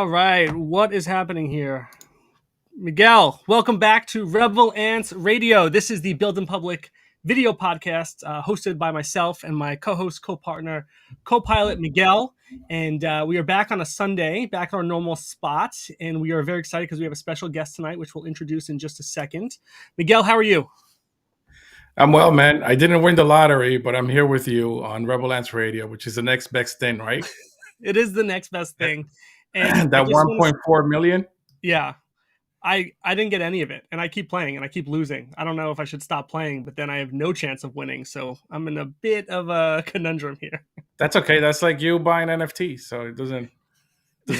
All right, what is happening here? Miguel, welcome back to Rebel Ants Radio. This is the Build in Public video podcast hosted by myself and my co-host, co-partner, co-pilot Miguel. And we are back on a Sunday, back in our normal spot. And we are very excited because we have a special guest tonight, which we'll introduce in just a second. Miguel, how are you? I'm well, man. I didn't win the lottery, but I'm here with you on Rebel Ants Radio, which is the next best thing, right? It is the next best thing. And that 1.4 million? Yeah. I didn't get any of it, and I keep playing, and I keep losing. I don't know if I should stop playing, but then I have no chance of winning, so I'm in a bit of a conundrum here. That's okay. That's like you buying NFT, so it doesn't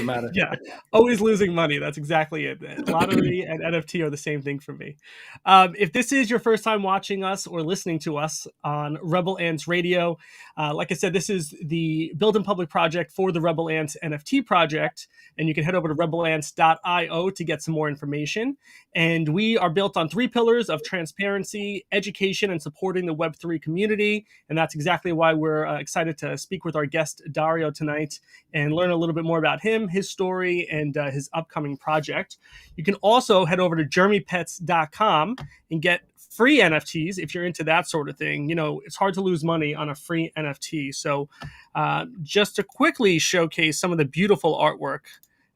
matter. Yeah, always losing money. That's exactly it. Lottery and NFT are the same thing for me. If this is your first time watching us or listening to us on Rebel Ants Radio, like I said, this is the Build in Public project for the Rebel Ants NFT project, and you can head over to rebelants.io to get some more information. And we are built on 3 pillars of transparency, education, and supporting the Web3 community. And that's exactly why we're excited to speak with our guest, Dario, tonight and learn a little bit more about him, his story, and his upcoming project. You can also head over to jeremypets.com and get free NFTs if you're into that sort of thing. You know, it's hard to lose money on a free NFT. So just to quickly showcase some of the beautiful artwork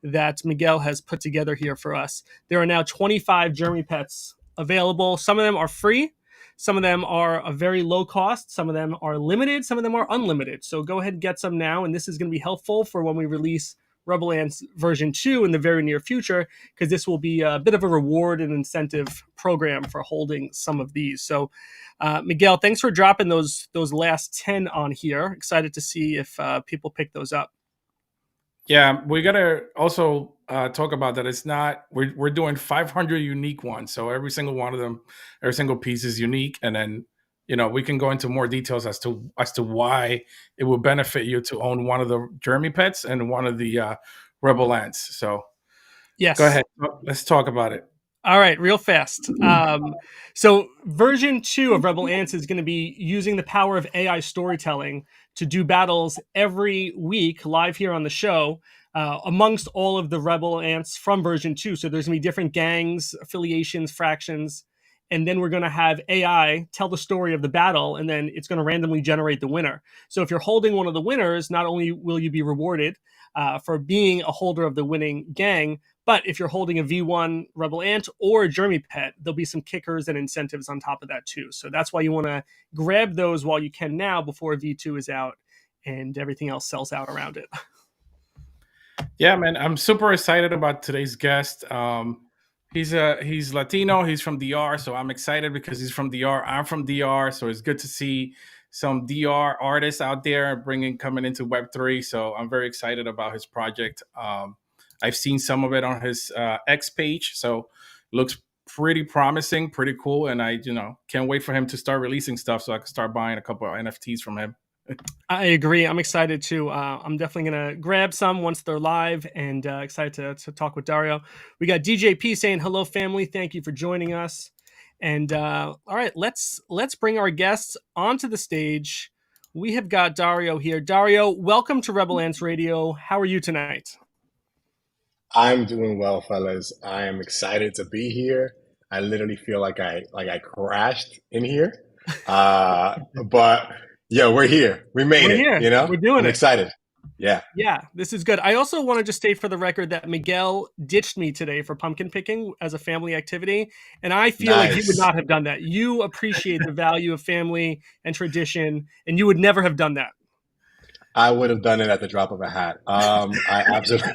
that Miguel has put together here for us. There are now 25 Jeremy Pets available. Some of them are free. Some of them are a very low cost. Some of them are limited. Some of them are unlimited. So go ahead and get some now. And this is going to be helpful for when we release Rebel Ants version 2 in the very near future, because this will be a bit of a reward and incentive program for holding some of these. So Miguel, thanks for dropping those last 10 on here. Excited to see if people pick those up. Yeah, we gotta also talk about that. It's not we're doing 500 unique ones, so every single one of them, every single piece is unique, and then we can go into more details as to why it will benefit you to own one of the Jeremy Pets and one of the Rebel Ants. So yes, go ahead, let's talk about it. All right, real fast. So version 2 of Rebel Ants is going to be using the power of AI storytelling to do battles every week live here on the show amongst all of the Rebel Ants from version 2. So there's going to be different gangs, affiliations, fractions, and then we're going to have AI tell the story of the battle, and then it's going to randomly generate the winner. So if you're holding one of the winners, not only will you be rewarded for being a holder of the winning gang, but if you're holding a V1 Rebel Ant or a Jeremy Pet, there'll be some kickers and incentives on top of that too. So that's why you want to grab those while you can now before V2 is out and everything else sells out around it. Yeah, man, I'm super excited about today's guest. He's Latino. He's from DR, so I'm excited because he's from DR. I'm from DR, so it's good to see some DR artists out there coming into Web3. So I'm very excited about his project. I've seen some of it on his X page, so looks pretty promising, pretty cool, and I can't wait for him to start releasing stuff so I can start buying a couple of NFTs from him. I agree. I'm excited too. I'm definitely going to grab some once they're live, and excited to talk with Dario. We got DJP saying, hello, family. Thank you for joining us. And all right, let's bring our guests onto the stage. We have got Dario here. Dario, welcome to Rebel Ants Radio. How are you tonight? I'm doing well, fellas. I am excited to be here. I literally feel like I crashed in here. But yeah, we're here. We made it. Here. We're doing I'm excited. Yeah. Yeah, this is good. I also want to just state for the record that Miguel ditched me today for pumpkin picking as a family activity. And I feel like you would not have done that. You appreciate the value of family and tradition, and you would never have done that. I would have done it at the drop of a hat. I absolutely.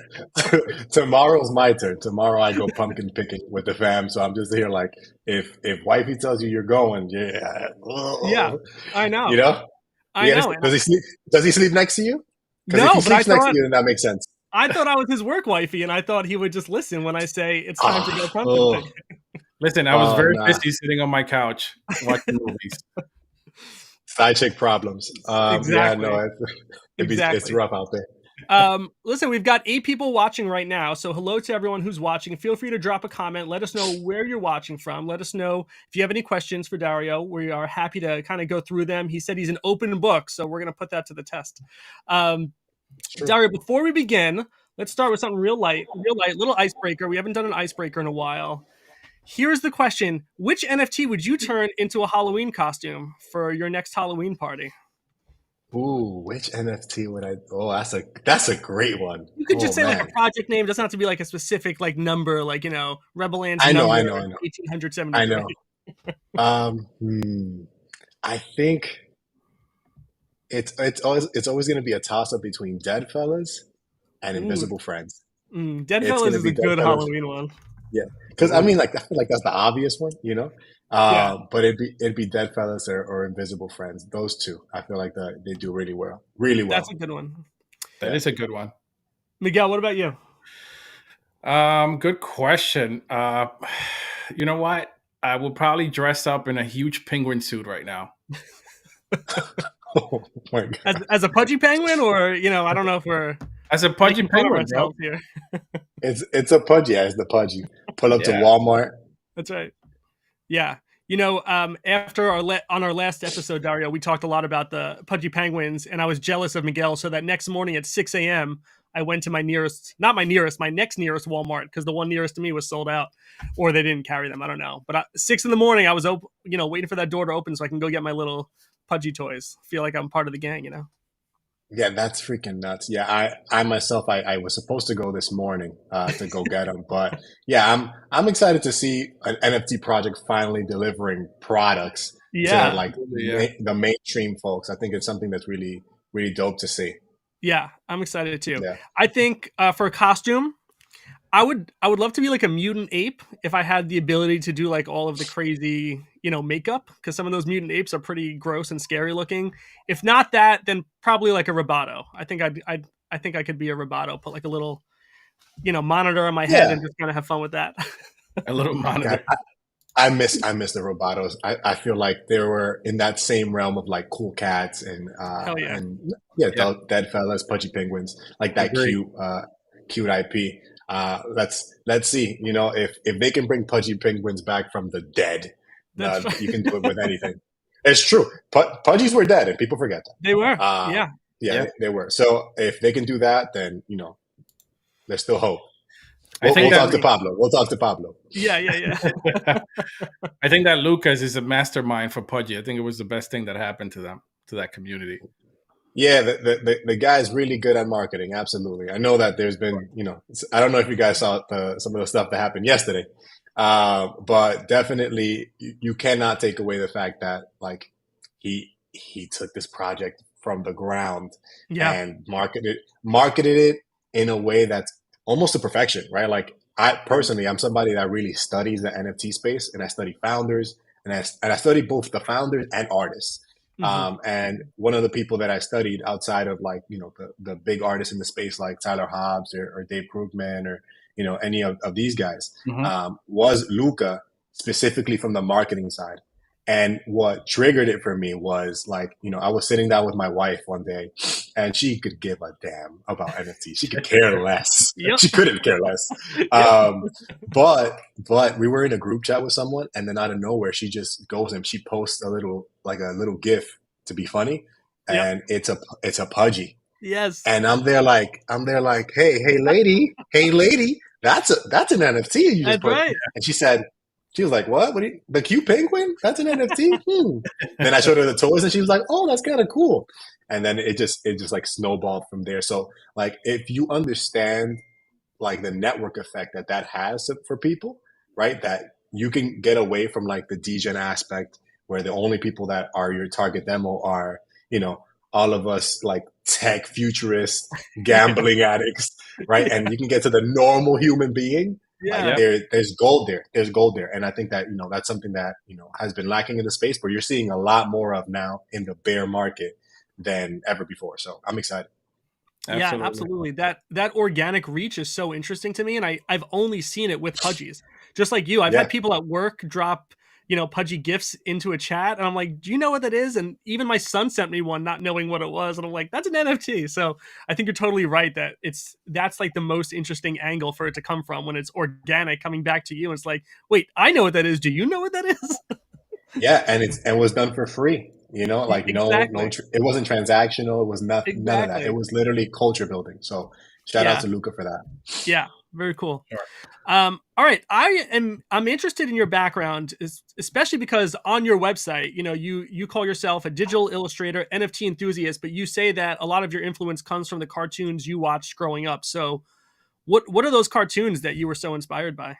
Tomorrow's my turn. Tomorrow I go pumpkin picking with the fam. So I'm just here like, if wifey tells you you're going, yeah. Yeah, I know. I know. Does he sleep next to you? No, if he sleeps next to you, then that makes sense. I thought I was his work wifey, and I thought he would just listen when I say it's time to go pumpkin picking. Listen, I was very busy sitting on my couch watching movies. Side chick problems. Exactly. Yeah, no, it's rough out there. Listen, we've got 8 people watching right now. So hello to everyone who's watching. Feel free to drop a comment. Let us know where you're watching from. Let us know if you have any questions for Dario. We are happy to kind of go through them. He said he's an open book, so we're going to put that to the test. Dario, before we begin, Let's start with something real light, little icebreaker. We haven't done an icebreaker in a while. Here's the question: which NFT would you turn into a Halloween costume for your next Halloween party? Ooh, which NFT would I? Oh, that's a great one. You could just Oh say like a man, project name. It doesn't have to be like a specific like number, like Rebel Ants I know, number I know, I know, I 1873. know. I think it's always going to be a toss up between Deadfellas and Ooh, Invisible Friends. It's Deadfellas going to is be a good Deadfellas. Halloween one. Yeah, because I mean, like I feel like that's the obvious one, you know. Yeah, But it'd be Deadfellas or Invisible Friends. Those two, I feel like they do really well, really that's well. a good one. That Yeah. is a good one. Miguel, what about you? Good question. You know what? I will probably dress up in a huge penguin suit right now. Oh my god, As a pudgy penguin, or I don't know if we're As a pudgy making fun of penguin, bro. ourselves here. it's a pudgy. Yeah, it's the pudgy. Pull up to Yeah. Walmart. That's right. Yeah. After on our last episode, Dario, we talked a lot about the pudgy penguins, and I was jealous of Miguel. So that next morning at 6 a.m., I went to my next nearest Walmart, because the one nearest to me was sold out, or they didn't carry them. I don't know. But 6 in the morning, I was waiting for that door to open so I can go get my little pudgy toys. Feel like I'm part of the gang, Yeah, that's freaking nuts. Yeah, I myself, I was supposed to go this morning to go get them, but yeah, I'm excited to see an NFT project finally delivering products to Yeah. like Yeah. the mainstream folks. I think it's something that's really really dope to see. Yeah, I'm excited too. Yeah, I think for a costume, I would love to be like a mutant ape if I had the ability to do like all of the crazy, makeup, because some of those mutant apes are pretty gross and scary looking. If not that, then probably like a Roboto. I think I could be a Roboto, put like a little, monitor on my head yeah. and just kind of have fun with that. A little monitor. God, I miss the Robotos. I feel like they were in that same realm of like Cool Cats Hell yeah. and yeah, Yeah. Deadfellas, Pudgy Penguins, like that Agree. cute IP. Let's see. If they can bring Pudgy Penguins back from the dead, That's you can do it with anything. It's true. Pudgies were dead, and people forget that. They were. Yeah, Yeah. they were. So if they can do that, then there's still hope. I We'll think talk that to Pablo. We'll talk to Pablo. Yeah. I think that Lucas is a mastermind for Pudgy. I think it was the best thing that happened to them, to that community. Yeah, the guy's really good at marketing. Absolutely. I know that there's been, I don't know if you guys saw some of the stuff that happened yesterday, but definitely you cannot take away the fact that like he took this project from the ground Yeah. and marketed it in a way that's almost to perfection, right? Like I'm somebody that really studies the NFT space, and I study founders, and I study both the founders and artists. And one of the people that I studied outside of like, the big artists in the space, like Tyler Hobbs or Dave Krugman or, any of these guys, was Luca, specifically from the marketing side. And what triggered it for me was like, I was sitting down with my wife one day, and she could give a damn about NFTs. She could care less. Yep. She couldn't care less. But we were in a group chat with someone, and then out of nowhere, she just goes and she posts a little GIF to be funny, and it's a Pudgy. Yes. And I'm there like, hey lady, that's an NFT you just That's put. right. And she was like, what? The cute penguin? That's an NFT? Then I showed her the toys, and she was like, oh, that's kind of cool. And then it just like snowballed from there. So like, if you understand like the network effect that has for people, right? That you can get away from like the degen aspect, where the only people that are your target demo are, all of us like tech futurists, gambling addicts, right? And you can get to the normal human being. Yeah. Like there's gold there. There's gold there. And I think that, that's something that, has been lacking in the space, but you're seeing a lot more of now in the bear market than ever before. So I'm excited. Yeah, absolutely. That organic reach is so interesting to me, and I've only seen it with Pudgies. Just like you, I've had people at work drop, Pudgy gifts into a chat, and I'm like, do you know what that is? And even my son sent me one, not knowing what it was, and I'm like, that's an NFT. So I think you're totally right that that's like the most interesting angle for it to come from, when it's organic coming back to you. And it's like, wait, I know what that is. Do you know what that is? Yeah, and it was done for free. Like Exactly. it wasn't transactional. It was none of that. Exactly. It was literally culture building. So Shout out to Luca for that. Yeah, very cool. Sure. All right, I'm interested in your background, especially because on your website, you call yourself a digital illustrator, NFT enthusiast, but you say that a lot of your influence comes from the cartoons you watched growing up. So, what are those cartoons that you were so inspired by?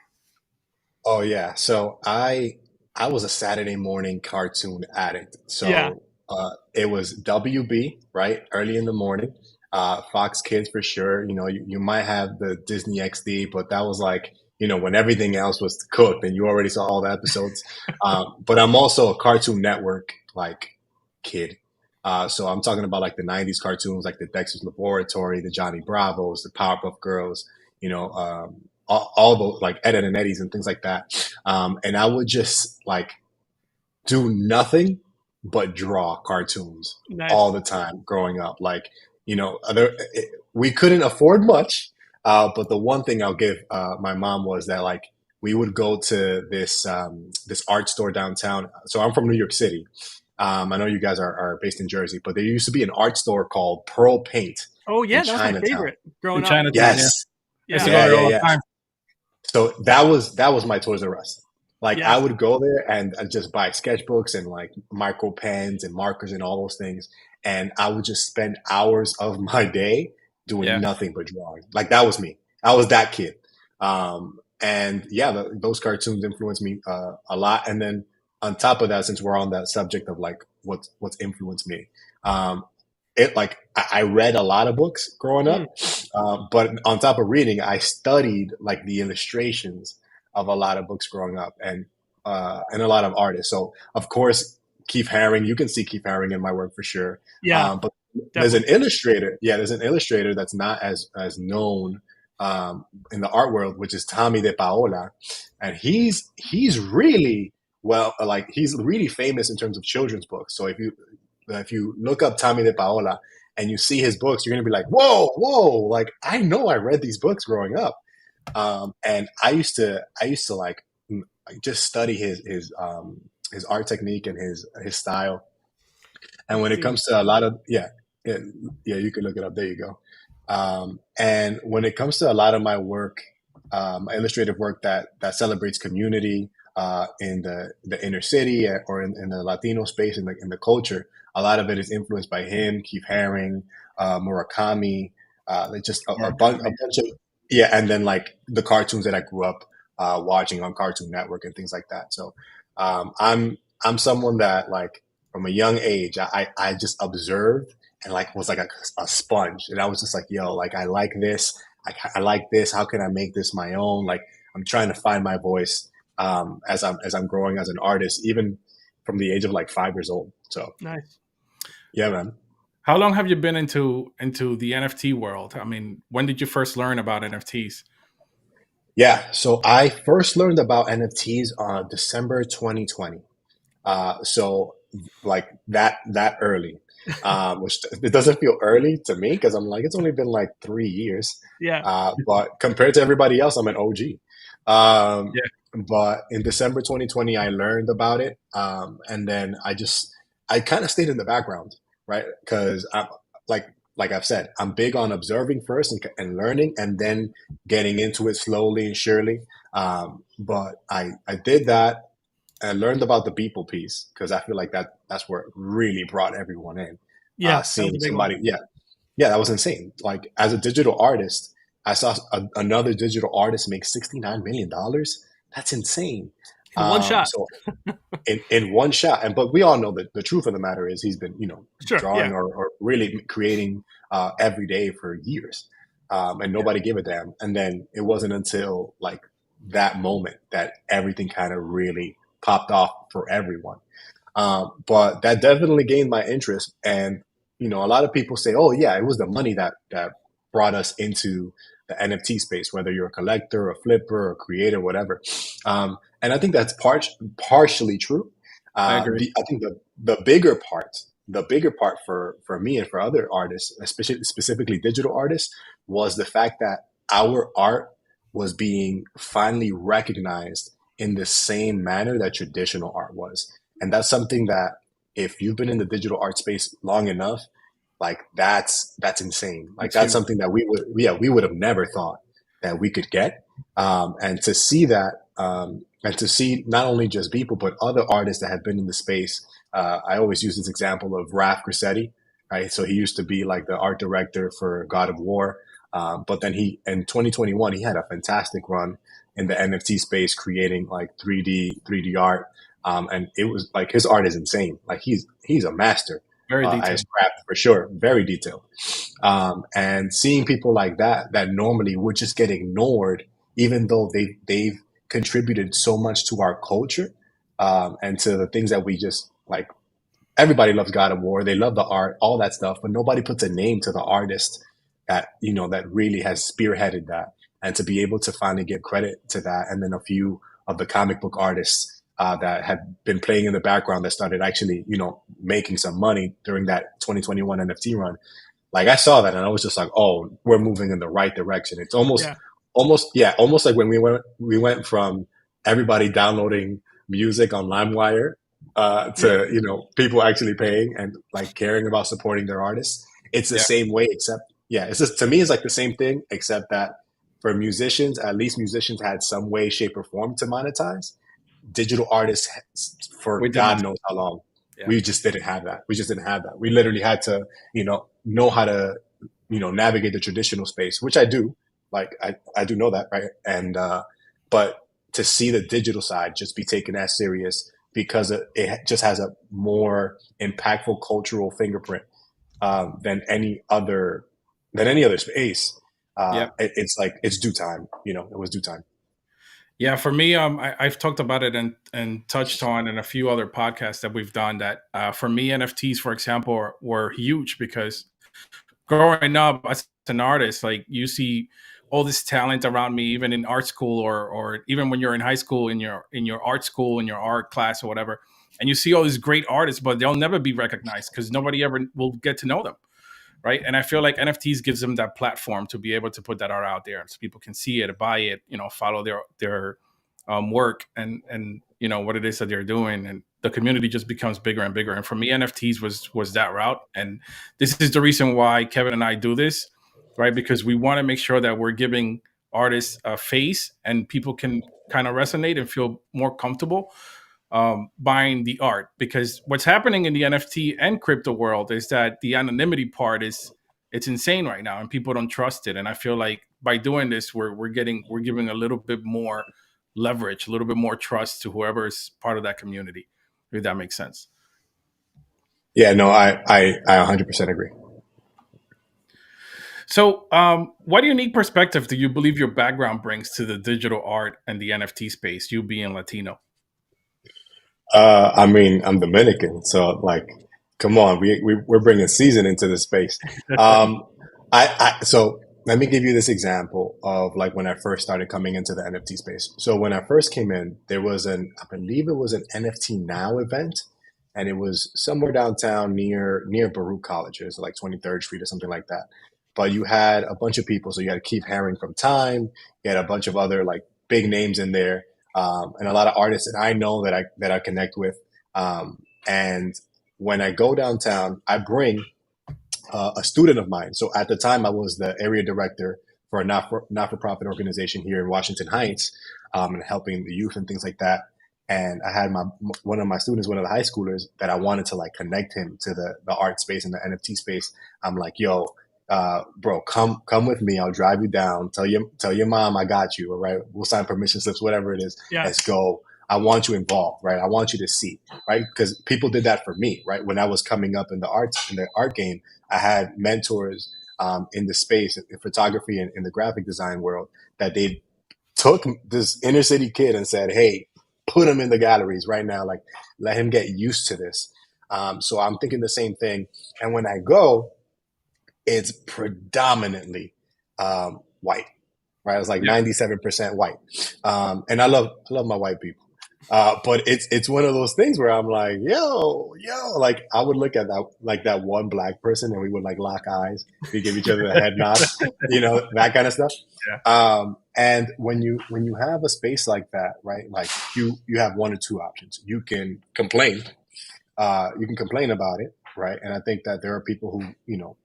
Oh yeah. So I was a Saturday morning cartoon addict. Yeah. So it was WB, right? Early in the morning. Fox Kids for sure. You might have the Disney XD, but that was like, when everything else was cooked and you already saw all the episodes. But I'm also a Cartoon Network like kid. So I'm talking about like the 90s cartoons, like the Dexter's Laboratory, the Johnny Bravos, the Powerpuff Girls, all those like Ed, Edd and Eddies and things like that. And I would just like do nothing but draw cartoons Nice. all the time growing up. Like, we couldn't afford much, but the one thing I'll give my mom was that like we would go to this art store downtown. So I'm from New York City. I know you guys are based in Jersey, but there used to be an art store called Pearl Paint Oh yeah, in that was my Chinatown. favorite growing In up. Chinatown, Yes. I used to Yeah, go there yeah, all the yeah. time. So that was my Toys R Us. Like I Yes. would go there and I'd just buy sketchbooks and like micro pens and markers and all those things, and I would just spend hours of my day doing Yeah. nothing but drawing. Like that was me. I was that kid. And yeah, those cartoons influenced me a lot. And then on top of that, since we're on that subject of like what's influenced me, um, it like I read a lot of books growing up, but on top of reading, I studied like the illustrations of a lot of books growing up, and a lot of artists. So of course, Keith Haring, you can see Keith Haring in my work for sure. Yeah. But there's Definitely. an illustrator. Yeah, there's an illustrator that's not as known in the art world, which is Tommy De Paola, and he's really well, like he's really famous in terms of children's books. So if you look up Tommy De Paola and you see his books, you're gonna be like, whoa, like I know I read these books growing up. And I used to like just study his art technique and his style. And when it See. comes to a lot of yeah, you can look it up. There you go. And when it comes to a lot of my work, my illustrative work that celebrates community in the inner city or in the Latino space in the culture, a lot of it is influenced by him, Keith Haring, Murakami, like just a bunch of and then like the cartoons that I grew up watching on Cartoon Network and things like that. So I'm someone that like from a young age I just observed and like was like a sponge, and I was just like, yo, like I like this, I like this. How can I make this my own? Like I'm trying to find my voice as I'm growing as an artist, even from the age of like 5 years old. So Nice. yeah, man. How long have you been into the NFT world? I mean, when did you first learn about NFTs? Yeah, so I first learned about NFTs on December 2020. So like that early, which it doesn't feel early to me because I'm like it's only been like 3 years. Yeah. But compared to everybody else, I'm an OG. Um, Yeah. but in December 2020, I learned about it, and then I kind of stayed in the background, right? Because I'm like I've said, I'm big on observing first and learning, and then getting into it slowly and surely. But I did that and learned about the people piece because I feel like that's where it really brought everyone in. Yeah. That was Seeing a big one. somebody, yeah, that was insane. Like as a digital artist, I saw another digital artist make $69 million. That's insane. In one shot. So in one shot, but we all know that the truth of the matter is he's been Sure. drawing Yeah. or really creating every day for years, and nobody gave a damn. And then it wasn't until like that moment that everything kind of really popped off for everyone. But that definitely gained my interest. And, a lot of people say, oh, yeah, it was the money that brought us into the NFT space, whether you're a collector, a flipper, a creator, whatever. And I think that's partially true. I agree. I think the bigger part for me and for other artists, especially specifically digital artists, was the fact that our art was being finally recognized in the same manner that traditional art was. And that's something that if you've been in the digital art space long enough, like that's insane. Like It's that's huge. something that we would have never thought that we could get. And to see that, and to see not only just people but other artists that have been in the space. I always use this example of Raf Grassetti, right? So he used to be like the art director for God of War, but then he in 2021 he had a fantastic run in the NFT space, creating like 3D art. And it was like his art is insane. Like he's a master Very at detailed. his craft for sure, very detailed. And seeing people like that normally would just get ignored, even though they've contributed so much to our culture, and to the things that we just like. Everybody loves God of War. They love the art, all that stuff, but nobody puts a name to the artist that that really has spearheaded that. And to be able to finally give credit to that, and then a few of the comic book artists that had been playing in the background that started actually making some money during that 2021 NFT run. Like I saw that and I was just like, oh, we're moving in the right direction. It's Yeah. almost like when we went from everybody downloading music on LimeWire to people actually paying and like caring about supporting their artists. It's the Yeah. same way, except it's just, to me, it's like the same thing, except that for musicians, at least musicians had some way, shape, or form to monetize. Digital artists, for We did God not. knows how long, Yeah. we just didn't have that. We just didn't have that. We literally had to, know how to, navigate the traditional space, which I do. Like I do know that, right? And but to see the digital side just be taken as serious because it just has a more impactful cultural fingerprint than any other space. Yeah. It's like it's due time. It was due time. Yeah, for me, I've talked about it and touched on in a few other podcasts that we've done that for me, NFTs, for example, were huge because growing up as an artist, like you see all this talent around me, even in art school or even when you're in high school in your art school, in your art class or whatever, and you see all these great artists, but they'll never be recognized because nobody ever will get to know them. Right. And I feel like NFTs gives them that platform to be able to put that art out there so people can see it, buy it, follow their work and what it is that they're doing. And the community just becomes bigger and bigger. And for me, NFTs was that route. And this is the reason why Kevin and I do this, right? Because we want to make sure that we're giving artists a face and people can kind of resonate and feel more comfortable buying the art, because what's happening in the NFT and crypto world is that the anonymity part it's insane right now and people don't trust it. And I feel like by doing this, we're giving a little bit more leverage, a little bit more trust to whoever is part of that community, if that makes sense. Yeah, no, I 100% agree. So what unique perspective do you believe your background brings to the digital art and the NFT space, you being Latino? I mean, I'm Dominican, so like, come on, we're bringing season into the space. So let me give you this example of like when I first started coming into the NFT space. So when I first came in, there was I believe it was an NFT Now event, and it was somewhere downtown near Baruch College. It was like 23rd Street or something like that. But you had a bunch of people, so you had Keith Haring from Time, you had a bunch of other like big names in there, and a lot of artists that I know that I connect with. And when I go downtown, I bring a student of mine. So at the time, I was the area director for a not-for-profit organization here in Washington Heights, and helping the youth and things like that. And I had one of my students, one of the high schoolers, that I wanted to like connect him to the art space and the NFT space. I'm like, yo, bro, come with me. I'll drive you down. Tell your mom I got you. All right, we'll sign permission slips, whatever it is. Yeah. Let's go. I want you involved, right? I want you to see, right? Because people did that for me, right? When I was coming up in the art game, I had mentors in the space, in photography and in the graphic design world, that they took this inner city kid and said, hey, put him in the galleries right now. Like, let him get used to this. So I'm thinking the same thing. And when I go, it's predominantly white, right? It's like 97% white. And I love my white people. But it's one of those things where I'm like, yo, like I would look at that one black person and we would like lock eyes. We give each other a head nod, that kind of stuff. Yeah. And when you have a space like that, right? Like you have one or two options. You can complain. You can complain about it, right? And I think that there are people who,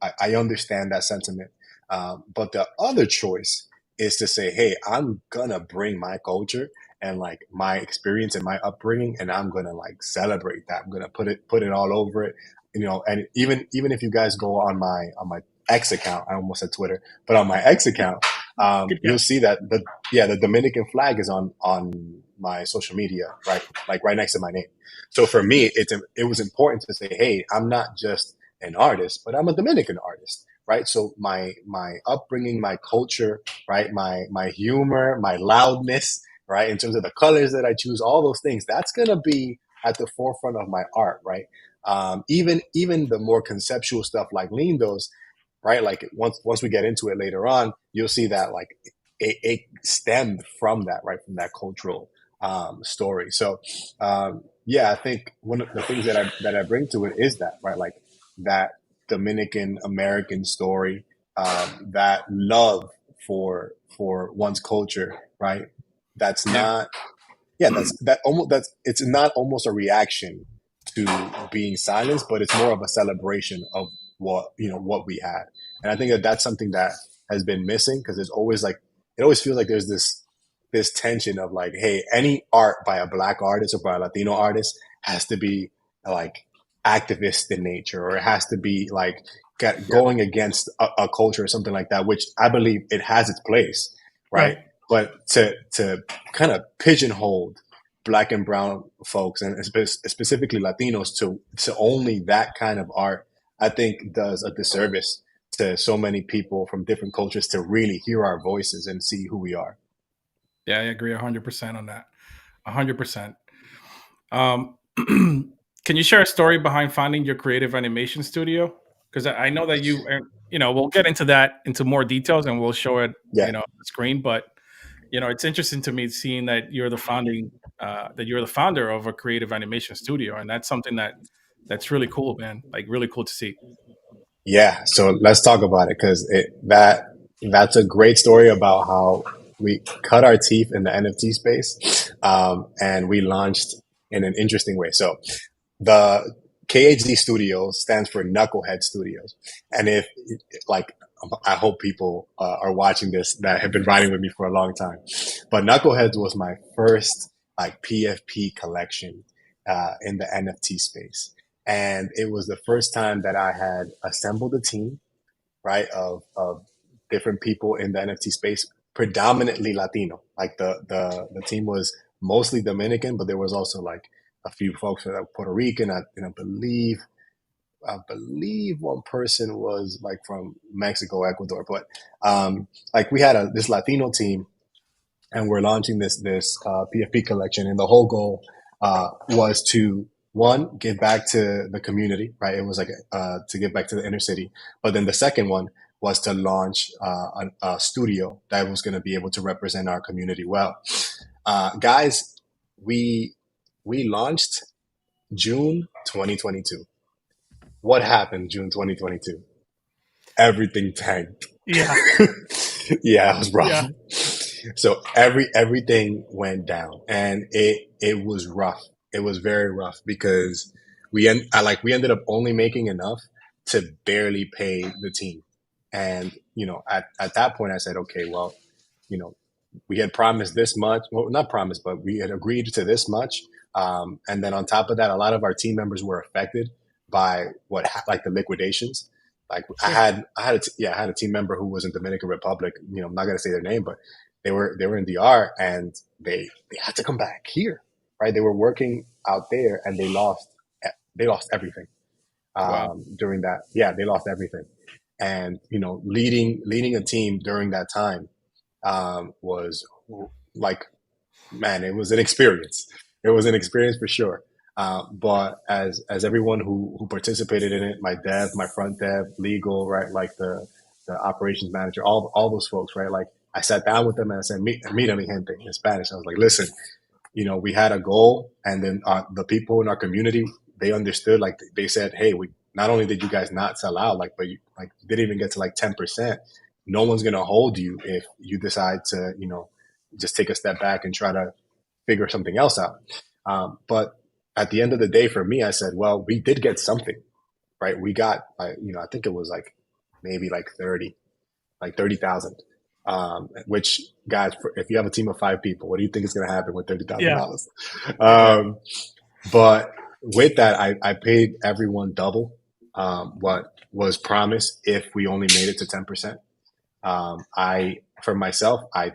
I understand that sentiment. But the other choice is to say, hey, I'm gonna bring my culture and like my experience and my upbringing, and I'm gonna like celebrate that. I'm gonna put it all over it, And even if you guys go on my X account, I almost said Twitter, but on my X account, Good you'll catch. see that the Dominican flag is on my social media, right, like right next to my name. So for me, it was important to say, hey, I'm not just an artist, but I'm a Dominican artist, right? So my upbringing, my culture, right, my humor, my loudness, right, in terms of the colors that I choose, all those things, that's gonna be at the forefront of my art, right? Even the more conceptual stuff like Lindos, right? Like once we get into it later on, you'll see that like it stemmed from that, right, from that cultural story. So yeah, I think one of the things that I bring to it is that, right, like that Dominican American story, that love for one's culture, right? That's Yeah. not yeah, that's it's not almost a reaction to being silenced, but it's more of a celebration of what we had. And I think that that's something that has been missing, because there's always like it always feels like there's this tension of like, hey, any art by a black artist or by a Latino artist has to be like activist in nature, or it has to be like Yeah. going against a culture or something like that, which I believe it has its place, right? Right. But to kind of pigeonhole black and brown folks, and specifically Latinos, to only that kind of art, I think does a disservice to so many people from different cultures to really hear our voices and see who we are. Yeah, I agree 100% on that. 100%. Can you share a story behind finding your creative animation studio? Because I know that we'll get into that into more details, and we'll show it, Yeah. on the screen. But it's interesting to me seeing that you're the founder of a creative animation studio, and that's something that's really cool, man. Like really cool to see. Yeah, so let's talk about it, because that's a great story about how we cut our teeth in the NFT space, and we launched in an interesting way. So the KHD Studios stands for Knucklehead Studios, and if like I hope people are watching this that have been riding with me for a long time, but Knuckleheads was my first like PFP collection in the NFT space. And it was the first time that I had assembled a team, right, of different people in the NFT space, predominantly Latino. Like the team was mostly Dominican, but there was also like a few folks that were Puerto Rican, and I believe one person was like from Mexico, Ecuador. But like we had this Latino team, and we're launching this PFP collection, and the whole goal was to, one, give back to the community, right? It was like to give back to the inner city, but then the second one was to launch a studio that was going to be able to represent our community well. Guys, we we launched June 2022. What happened June 2022? Everything tanked. Yeah. Yeah, it was rough. Yeah. So everything went down, and it was rough. It was very rough, because we ended up only making enough to barely pay the team. And at that point I said, okay, well, you know we had promised this much, well, not promised, but we had agreed to this much. And then on top of that, a lot of our team members were affected by like the liquidations. Like Sure. I had a team member who was in Dominican Republic. I'm not gonna say their name, but they were in DR, and they had to come back here, right? They were working out there, and they lost everything Wow. during that. Yeah, they lost everything, and leading a team during that time was like, man, it was an experience. It was an experience for sure. But as everyone who participated in it, my dev, my front dev, legal, right, like the operations manager, all those folks, right, like I sat down with them and I said, mira mi gente, in Spanish. I was like, listen, we had a goal, and then the people in our community, they understood. Like they said, hey, we not only did you guys not sell out, like, but you like didn't even get to like 10%. No one's gonna hold you if you decide to, just take a step back and try to figure something else out. But at the end of the day, for me, I said, well, we did get something, right? We got, I think it was like maybe like 30,000. Which guys, if you have a team of 5 people, what do you think is going to happen with Yeah. $30,000? But with that, I paid everyone double what was promised if we only made it to 10%. For myself, I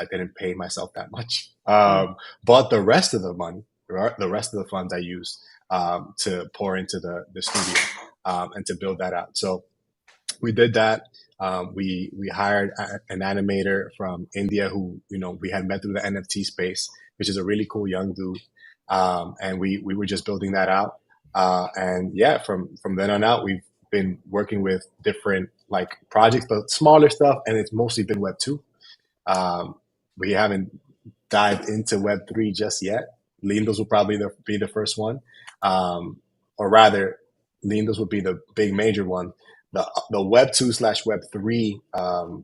didn't pay myself that much. But the rest of the money, the rest of the funds I used to pour into the studio and to build that out. So we did that. We hired an animator from India who, we had met through the NFT space, which is a really cool young dude. And we were just building that out. And yeah, from then on out, we've been working with different like projects, but smaller stuff. And it's mostly been Web 2. We haven't dived into Web 3 just yet. Lindos will probably be the first one. Or rather, Lindos would be the big major one. The Web 2/Web 3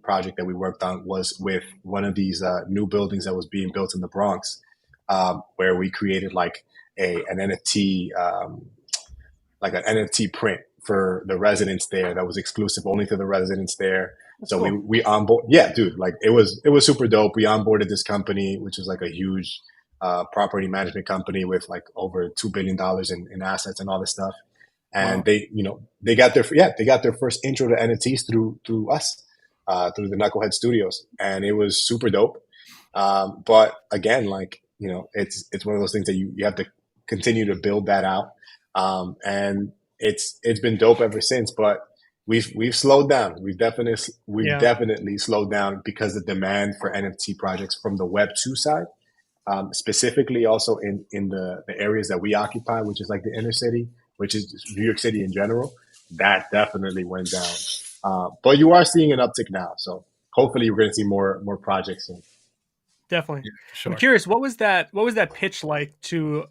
project that we worked on was with one of these new buildings that was being built in the Bronx, where we created like an NFT, like an NFT print for the residents there that was exclusive only to the residents there. That's So cool. we onboard, yeah, dude, like it was super dope. We onboarded this company, which is like a huge property management company with like over $2 billion in assets and all this stuff. And Wow. they got their first intro to NFTs through us, through the Knucklehead Studios, and it was super dope. But again, like it's one of those things that you have to continue to build that out, and it's been dope ever since. But we've slowed down. We've Yeah. definitely slowed down because the demand for NFT projects from the Web 2 side, specifically also in the areas that we occupy, which is like the inner city, which is New York City in general, that definitely went down. But you are seeing an uptick now, so hopefully we're going to see more projects soon. Definitely. Yeah, I'm sure. curious, what was that pitch like to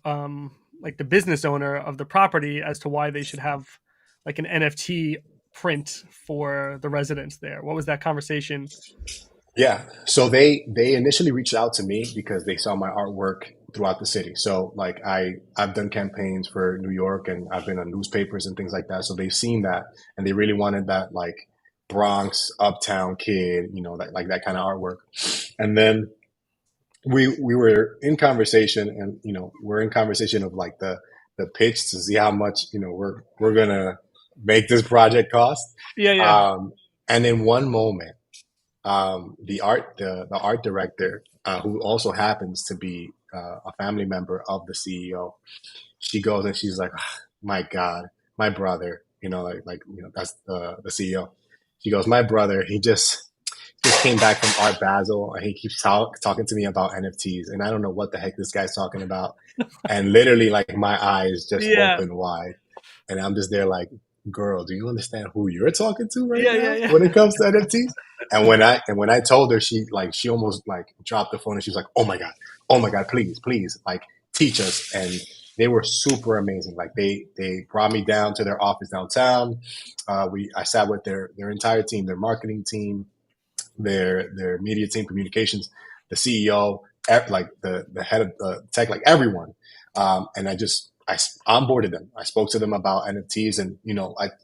like the business owner of the property as to why they should have like an NFT print for the residents there? What was that conversation? Yeah, so they initially reached out to me because they saw my artwork throughout the city. So like I've done campaigns for New York and I've been on newspapers and things like that. So they've seen that and they really wanted that like Bronx uptown kid, that kind of artwork. And then we were in conversation, and we're in conversation of like the pitch to see how much we're gonna make this project cost. Yeah, yeah. And in one moment, the art director, who also happens to be a family member of the CEO, she goes and she's like, "Ah, my God, my brother, that's the CEO. She goes, my brother, he just came back from Art Basel and he keeps talking to me about NFTs and I don't know what the heck this guy's talking about." And literally, like my eyes just Yeah. open wide, and I'm just there like, "Girl, do you understand who you're talking to right Yeah, now yeah, yeah. when it comes to NFTs?" And when I told her, she almost like dropped the phone and she was like, oh my God, please, like teach us. And they were super amazing. Like they brought me down to their office downtown. I sat with their entire team, their marketing team, their media team, communications, the CEO, like the head of tech, like everyone. And I onboarded them. I spoke to them about NFTs, and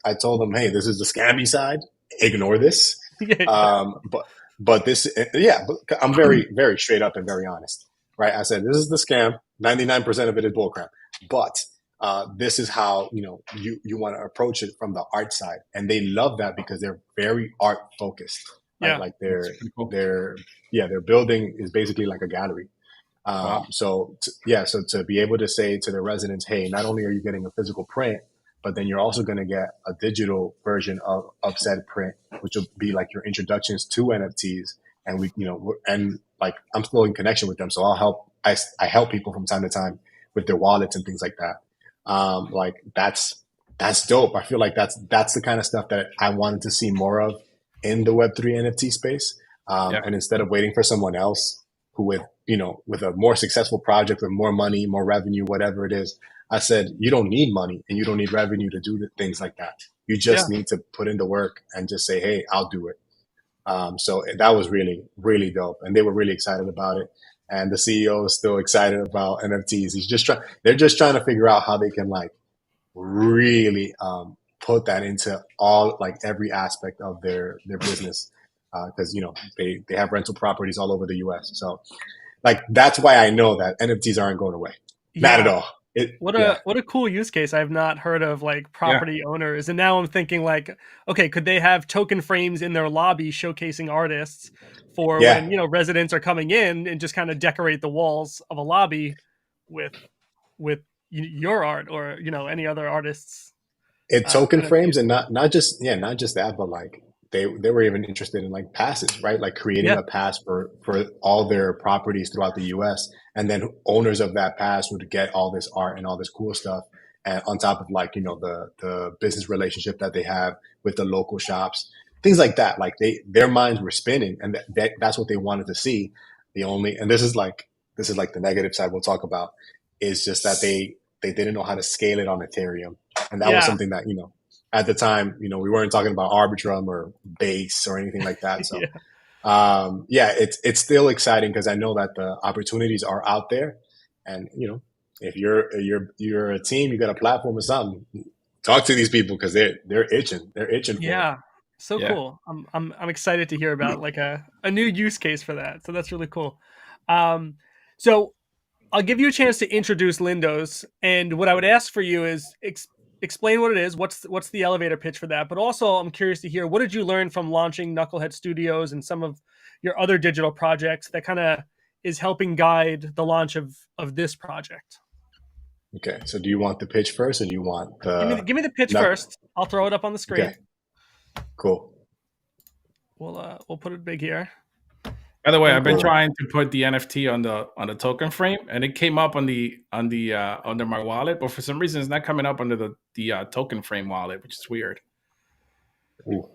I told them, hey, this is the scammy side. Ignore this. Yeah. But this, yeah, but I'm very very straight up and very honest, right? I said this is the scam. 99% of it is bullcrap, but this is how you want to approach it from the art side, and they love that because they're very art focused. Right? Yeah. Like That's pretty cool. their building is basically like a gallery. Wow. So to be able to say to the residents, hey, not only are you getting a physical print, but then you're also going to get a digital version of said print, which will be like your introductions to NFTs. And and like I'm still in connection with them, so I help people from time to time with their wallets and things like that. Like that's dope. I feel like that's the kind of stuff that I wanted to see more of in the Web3 NFT space. Yeah. And instead of waiting for someone else who with a more successful project with more money, more revenue, whatever it is, I said, you don't need money and you don't need revenue to do things like that. You just need to put in the work and just say, hey, I'll do it. So that was really, really dope. And they were really excited about it. And the CEO is still excited about NFTs. They're just trying to figure out how they can like really put that into all like every aspect of their business because they have rental properties all over the U.S. So like that's why I know that NFTs aren't going away. Not at Yeah. all. What Yeah. a cool use case. I've not heard of like Yeah. property owners. And now I'm thinking like, okay, could they have token frames in their lobby showcasing artists for when, Yeah. residents are coming in and just kind of decorate the walls of a lobby with your art or, any other artists It token frames NFTs. and not just that, but like they were even interested in like passes, right? Like creating Yeah. a pass for all their properties throughout the US, and then owners of that pass would get all this art and all this cool stuff, and on top of like the business relationship that they have with the local shops, things like that. Like their minds were spinning, and that's what they wanted to see. And this is like the negative side we'll talk about, is just that they didn't know how to scale it on Ethereum. And that was Yeah. something that, at the time, we weren't talking about Arbitrum or Base or anything like that. So, Yeah. it's still exciting because I know that the opportunities are out there. And, if you're a team, you got a platform or something, talk to these people because they're itching. They're itching for it. Yeah. So Yeah. cool. I'm excited to hear about like a new use case for that. So that's really cool. So I'll give you a chance to introduce Lindos, and what I would ask for you is explain what it is. What's the elevator pitch for that? But also, I'm curious to hear, what did you learn from launching Knucklehead Studios and some of your other digital projects that kind of is helping guide the launch of this project? Okay. So do you want the pitch first, or do you want Give me the pitch first. I'll throw it up on the screen. Okay. Cool. We'll put it big here. By the way, I've been Cool. trying to put the NFT on the token frame, and it came up on the under my wallet, but for some reason it's not coming up under the token frame wallet, which is weird. Ooh.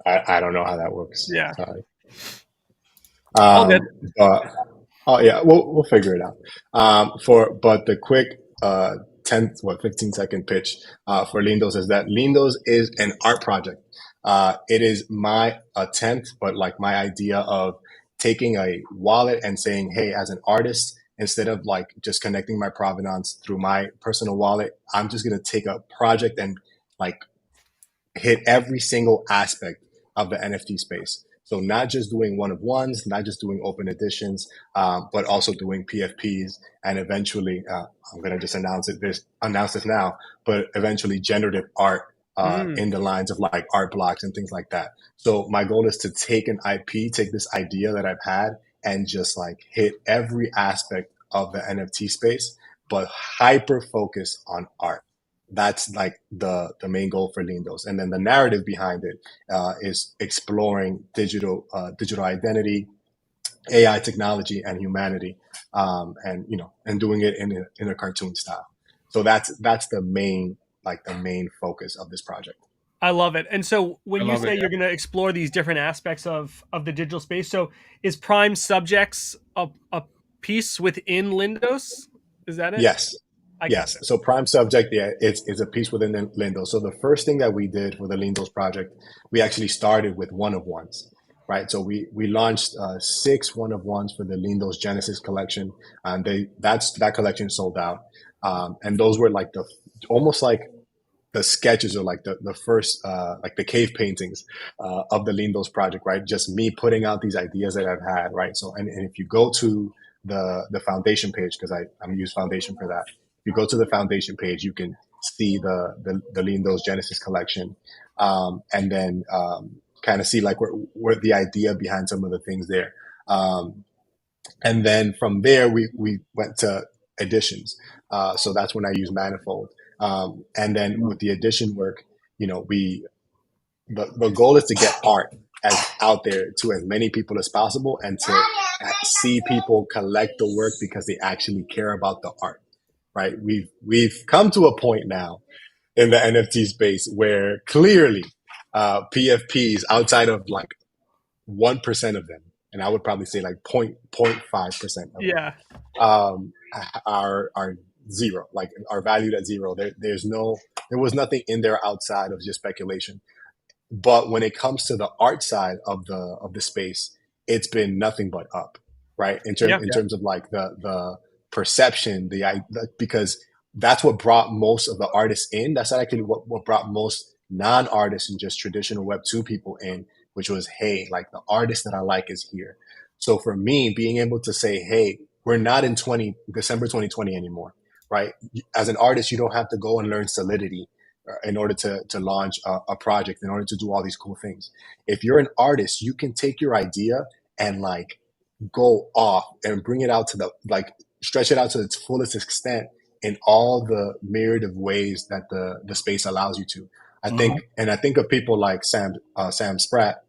I don't know how that works. Yeah. Sorry. All good. But oh yeah, we'll figure it out. But the quick 15-second pitch for Lindos is that Lindos is an art project. It is my attempt, but like my idea of taking a wallet and saying, hey, as an artist, instead of like just connecting my provenance through my personal wallet, I'm just gonna take a project and like hit every single aspect of the NFT space. So not just doing one of ones, not just doing open editions, but also doing PFPs, and eventually, I'm gonna just announce this now, but eventually generative art in the lines of like art blocks and things like that. So my goal is to take an IP, take this idea that I've had, and just like hit every aspect of the NFT space, but hyper focus on art. That's like the main goal for Lindos. And then the narrative behind it is exploring digital identity, AI technology, and humanity, and doing it in a cartoon style. So that's the main focus of this project. I love it. And so when you say it. you're going to explore these different aspects of the digital space, so is Prime Subjects a piece within Lindos? Is that it? Yes. I Yes. got it. So Prime Subject, yeah, it's a piece within Lindos. So the first thing that we did for the Lindos project, we actually started with one of ones, right? So we launched 6 one of ones for the Lindos Genesis collection, and that collection sold out. And those were like almost like the sketches, or like the first like the cave paintings of the Lindos project, right? Just me putting out these ideas that I've had, right? So and if you go to the foundation page, because I'm use foundation for that. If you go to the foundation page, you can see the Lindos Genesis collection, and then kind of see like where the idea behind some of the things there. And then from there, we went to editions. So that's when I use Manifold. And then with the edition work, the goal is to get art out there to as many people as possible, and to see people collect the work because they actually care about the art, right? We've come to a point now in the NFT space where clearly PFPs, outside of like 1% of them, and I would probably say like 0.5% of Yeah. them, are zero, like are valued at zero. There was nothing in there outside of just speculation. But when it comes to the art side of the space, it's been nothing but up, right? In terms of like the perception, because that's what brought most of the artists in. That's actually what brought most non-artists and just traditional Web2 people in, which was, hey, like the artist that I like is here. So for me, being able to say, hey, we're not in December 2020 anymore, right? As an artist, you don't have to go and learn Solidity in order to launch a project, in order to do all these cool things. If you're an artist, you can take your idea and like go off and bring it out to the, like, stretch it out to its fullest extent in all the myriad of ways that the space allows you to. I think, and I think of people like Sam Spratt,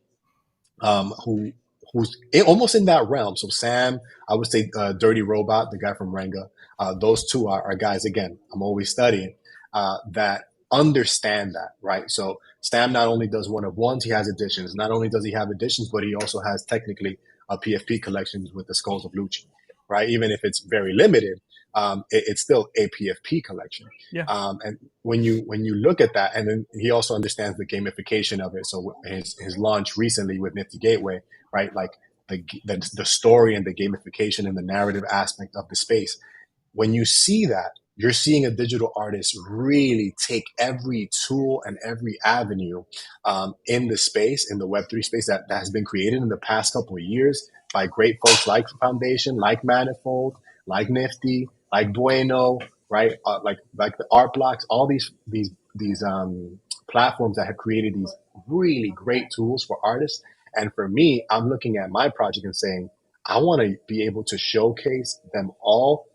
who's almost in that realm. So Sam, I would say Dirty Robot, the guy from Renga. Those two are guys, again, I'm always studying, that understand that, right? So Sam not only does one of ones, he has editions. Not only does he have editions, but he also has technically a PFP collections with the Skulls of Lucci, right? Even if it's very limited, it's still a PFP collection. Yeah. And when you look at that, and then he also understands the gamification of it. So his launch recently with Nifty Gateway, right? Like the story and the gamification and the narrative aspect of the space. When you see that, you're seeing a digital artist really take every tool and every avenue in the space, in the Web3 space that has been created in the past couple of years by great folks like Foundation, like Manifold, like Nifty, like Bueno, right? Like the Art Blocks, all these platforms that have created these really great tools for artists. And for me, I'm looking at my project and saying, I want to be able to showcase them all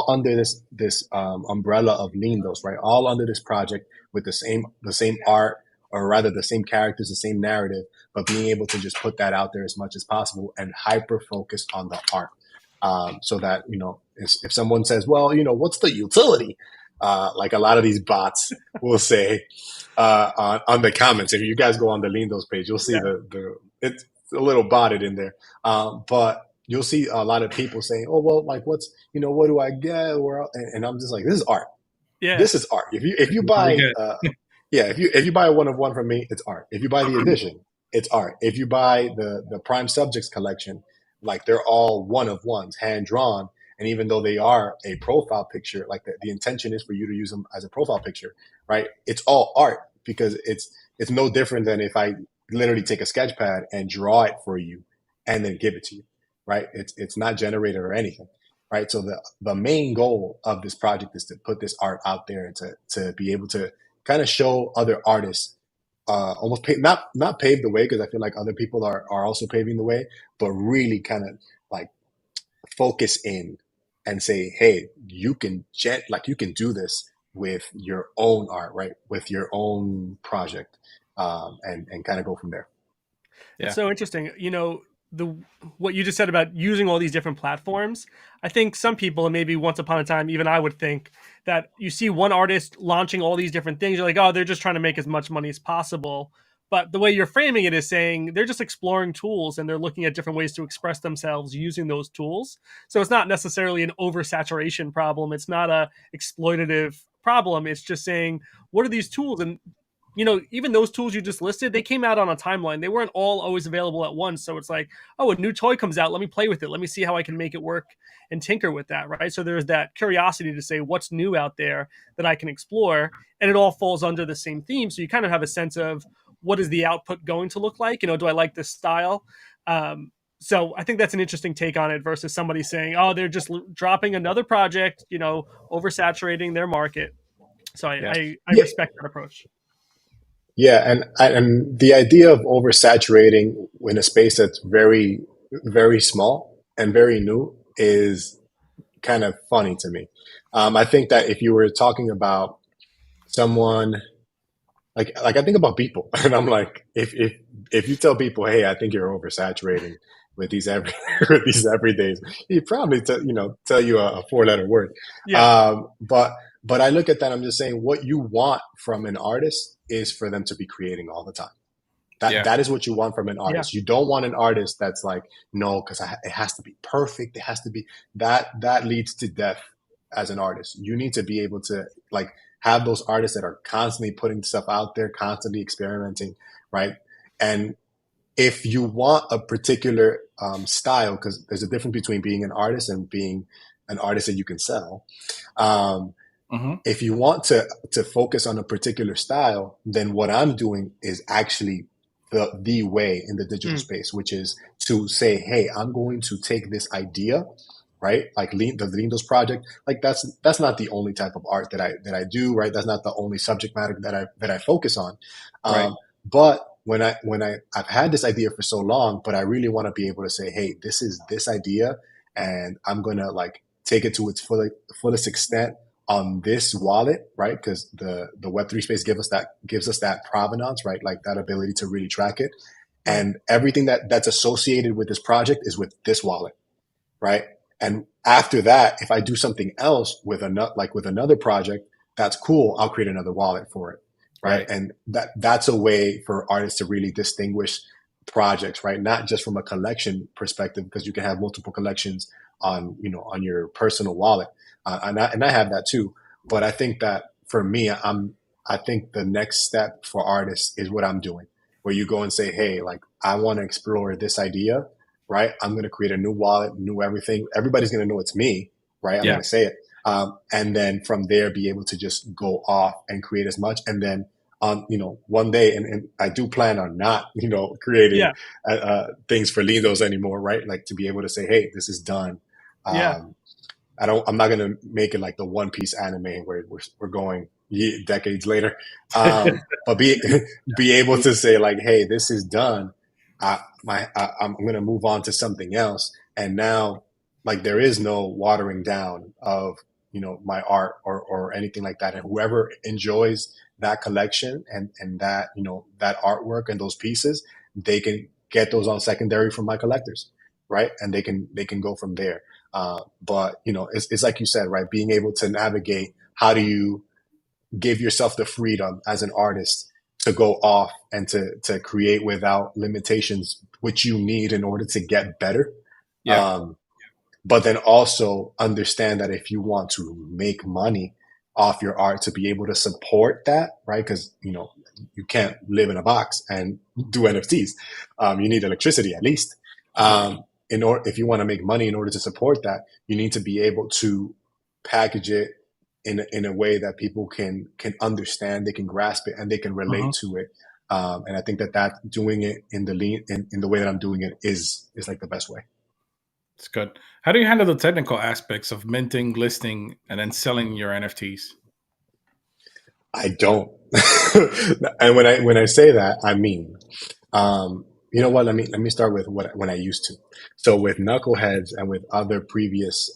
under this umbrella of Lindos, right? All under this project with the same art, or rather the same characters, the same narrative, but being able to just put that out there as much as possible and hyper focus on the art. So that, if someone says, well, what's the utility? Like a lot of these bots will say on the comments, if you guys go on the Lindos page, you'll see it's a little botted in there. But you'll see a lot of people saying, oh, well, like what do I get? And I'm just like, this is art. Yeah. This is art. If you buy, if you buy a one of one from me, it's art. If you buy the edition, it's art. If you buy the Prime Subjects collection, like they're all one of ones, hand drawn. And even though they are a profile picture, like the intention is for you to use them as a profile picture, right? It's all art, because it's no different than if I literally take a sketch pad and draw it for you and then give it to you, right? It's not generated or anything, right? So the main goal of this project is to put this art out there and to be able to kind of show other artists, almost not pave the way, because I feel like other people are also paving the way, but really kind of like focus in and say, hey, you can do this with your own art, right? With your own project, and kind of go from there. Yeah. It's so interesting. What you just said about using all these different platforms, I think some people, and maybe once upon a time, even I would think that you see one artist launching all these different things. You're like, oh, they're just trying to make as much money as possible. But the way you're framing it is saying they're just exploring tools and they're looking at different ways to express themselves using those tools. So it's not necessarily an oversaturation problem. It's not a exploitative problem. It's just saying, what are these tools? And even those tools you just listed, they came out on a timeline. They weren't all always available at once. So it's like, oh, a new toy comes out. Let me play with it. Let me see how I can make it work and tinker with that, right? So there's that curiosity to say what's new out there that I can explore. And it all falls under the same theme. So you kind of have a sense of what is the output going to look like? Do I like this style? So I think that's an interesting take on it versus somebody saying, oh, they're just dropping another project, oversaturating their market. So I respect that approach. Yeah, and the idea of oversaturating in a space that's very, very small and very new is kind of funny to me. I think that if you were talking about someone like I think about people, and I'm like, if you tell people, hey, I think you're oversaturating with these with these everydays, he probably tell you a 4-letter word. Yeah. But I look at that, I'm just saying, what you want from an artist is for them to be creating all the time. That is what you want from an artist. You don't want an artist that's like, no, because it has to be perfect. It has to be that leads to death as an artist. You need to be able to like have those artists that are constantly putting stuff out there, constantly experimenting, right? And if you want a particular style, because there's a difference between being an artist and being an artist that you can sell. If you want to focus on a particular style, then what I'm doing is actually the way in the digital space, which is to say, hey, I'm going to take this idea, right? Like the Lindos project, like that's not the only type of art that I do, right? That's not the only subject matter that I focus on. Right. But I've had this idea for so long, but I really want to be able to say, hey, this is this idea, and I'm gonna like take it to its fullest extent on this wallet, right? Because the Web3 space gives us that provenance, right? Like that ability to really track it. Right. And everything that's associated with this project is with this wallet, right? And after that, if I do something else with another project, that's cool. I'll create another wallet for it, right? And that's a way for artists to really distinguish projects, right? Not just from a collection perspective, because you can have multiple collections on your personal wallet, and I have that too. But I think that for me, I think the next step for artists is what I'm doing, where you go and say, hey, like I want to explore this idea, right? I'm going to create a new wallet, new everything. Everybody's going to know it's me, right? I'm going to say it. And then from there, be able to just go off and create as much. And then, one day, and I do plan on not, creating things for Lindos anymore, right? Like to be able to say, hey, this is done. I'm not going to make it like the One Piece anime where we're going decades later. But be able to say like, hey, this is done. I'm going to move on to something else. And now, like, there is no watering down of, my art or anything like that. And whoever enjoys that collection and that, that artwork and those pieces, they can get those on secondary from my collectors, right? And they can go from there. But, it's like you said, right? Being able to navigate, how do you give yourself the freedom as an artist to go off and to create without limitations, which you need in order to get better. But then also understand that if you want to make money off your art, to be able to support that, right? Because, you can't live in a box and do NFTs. You need electricity at least. If you want to make money in order to support that, you need to be able to package it in a way that people can understand, they can grasp it, and they can relate to it. And I think that doing it in the way that I'm doing it is like the best way. It's good. How do you handle the technical aspects of minting, listing, and then selling your NFTs? I don't. And when I say that, I mean, you know what? Let me start with when I used to. So with Knuckleheads and with other previous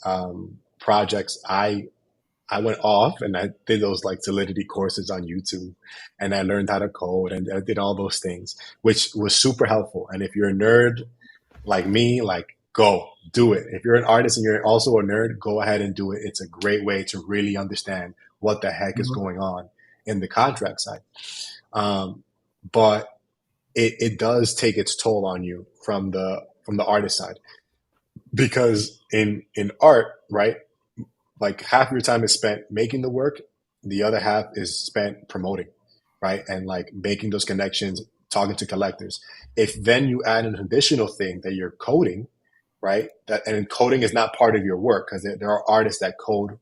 projects, I went off and I did those like Solidity courses on YouTube, and I learned how to code and I did all those things, which was super helpful. And if you're a nerd like me, like go do it. If you're an artist and you're also a nerd, go ahead and do it. It's a great way to really understand what the heck is going on in the contract side. But it does take its toll on you from the artist side, because in art, right? Like half your time is spent making the work, the other half is spent promoting, right? And like making those connections, talking to collectors. If then you add an additional thing that you're coding, right? And coding is not part of your work, because there are artists that code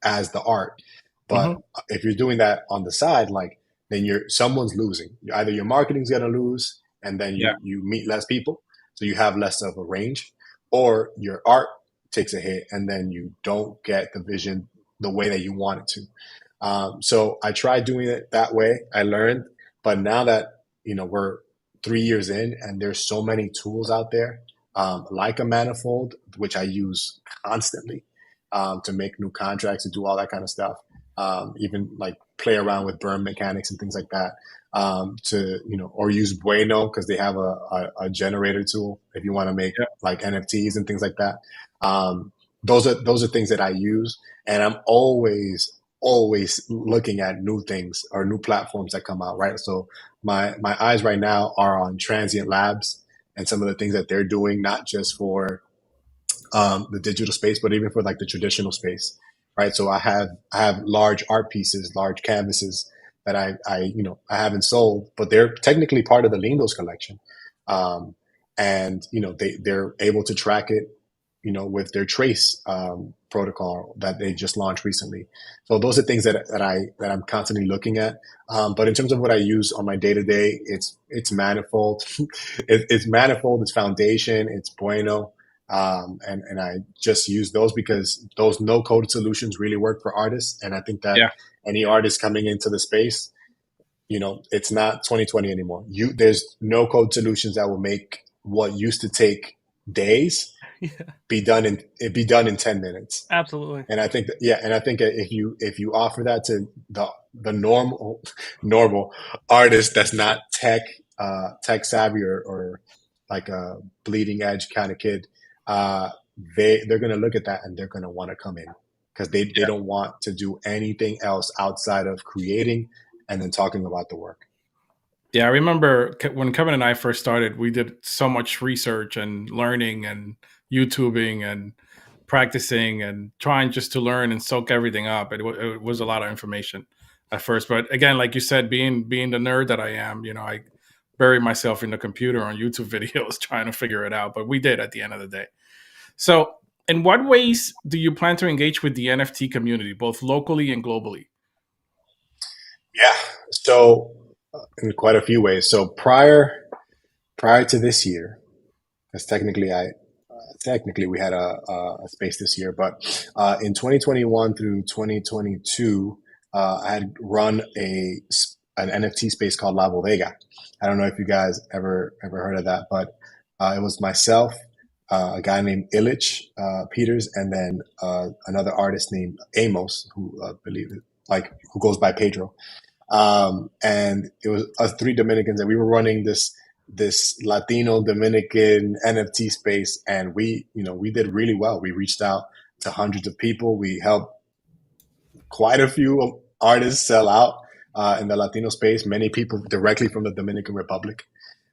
as the art. But if you're doing that on the side, like then someone's losing. Either your marketing's gonna lose, and then you meet less people, so you have less of a range, or your art takes a hit and then you don't get the vision the way that you want it to. So I tried doing it that way. I learned, but now that, we're 3 years in and there's so many tools out there, like a Manifold, which I use constantly, to make new contracts, to do all that kind of stuff. Even like play around with burn mechanics and things like that. Or use Bueno, because they have a generator tool if you want to make like NFTs and things like that. Those are things that I use, and I'm always looking at new things or new platforms that come out, right? So my eyes right now are on Transient Labs and some of the things that they're doing, not just for the digital space, but even for like the traditional space, right? So I have large art pieces, large canvases that I haven't sold, but they're technically part of the Lindos collection. And they're able to track it, with their Trace protocol that they just launched recently. So those are things that I'm constantly looking at. But in terms of what I use on my day to day, it's manifold. It's manifold. It's Foundation. It's Bueno. And I just use those because those no code solutions really work for artists. And I think that any artist coming into the space, it's not 2020 anymore. There's no code solutions that will make what used to take days be done in 10 minutes. Absolutely. And I think if you offer that to the normal artist that's not tech savvy or like a bleeding edge kind of kid, they're going to look at that and they're going to want to come in because they don't want to do anything else outside of creating and then talking about the work. Yeah, I remember when Kevin and I first started, we did so much research and learning and YouTubing and practicing and trying just to learn and soak everything up. It was a lot of information at first. But again, like you said, being the nerd that I am, I bury myself in the computer on YouTube videos trying to figure it out. But we did at the end of the day. So in what ways do you plan to engage with the NFT community, both locally and globally? Yeah, so in quite a few ways. So prior to this year, because technically we had a space this year, but in 2021 through 2022, I had run an NFT space called La Bodega. I don't know if you guys ever heard of that, but it was myself, a guy named Illich Peters, and then another artist named Amos, who who goes by Pedro. And it was us three Dominicans, and we were running this Latino Dominican NFT space, and we did really well. We reached out to hundreds of people. We helped quite a few artists sell out in the Latino space. Many people directly from the Dominican Republic.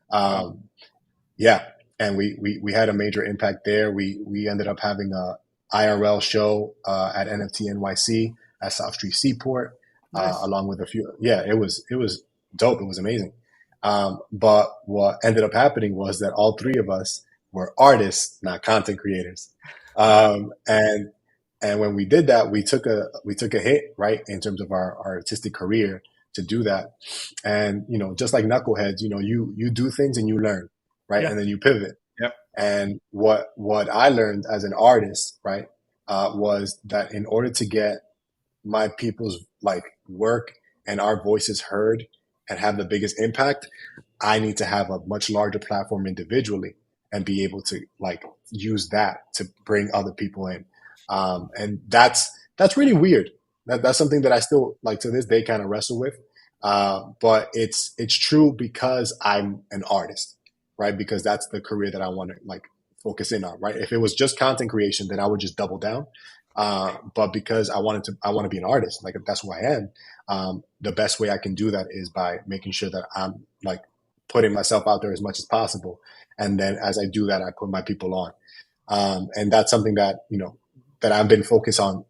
And we had a major impact there. We ended up having a IRL show at NFT NYC at South Street Seaport. Nice. Along with a few, it was dope. It was amazing. But what ended up happening was that all three of us were artists, not content creators. And when we did that, we took a hit, right, in terms of our artistic career to do that. And just like knuckleheads, you do things and you learn, right, and then you pivot. Yep. And what I learned as an artist, right, was that in order to get my people's work and our voices heard and have the biggest impact, I need to have a much larger platform individually and be able to use that to bring other people in. And that's really weird. That's something that I still to this day kind of wrestle with. But it's true because I'm an artist, right? Because that's the career that I want to focus in on, right? If it was just content creation, then I would just double down. But because I want to be an artist, that's who I am. The best way I can do that is by making sure that I'm putting myself out there as much as possible. And then as I do that, I put my people on. And that's something that, that I've been focused on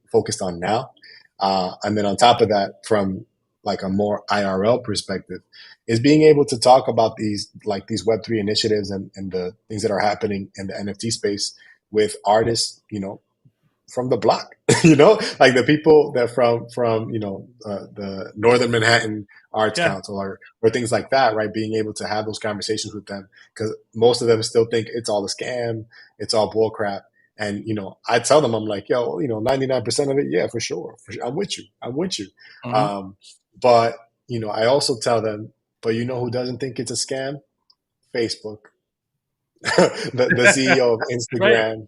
now. And then on top of that, from a more IRL perspective, is being able to talk about these Web3 initiatives and the things that are happening in the NFT space with artists, from the block, the people that from the Northern Manhattan Arts Council or things like that, right? Being able to have those conversations with them, because most of them still think it's all a scam, it's all bull crap. And I tell them, I'm like, yo, 99% of it, yeah, for sure. I'm with you. Mm-hmm. But I also tell them, but who doesn't think it's a scam? Facebook, the CEO of Instagram. Right.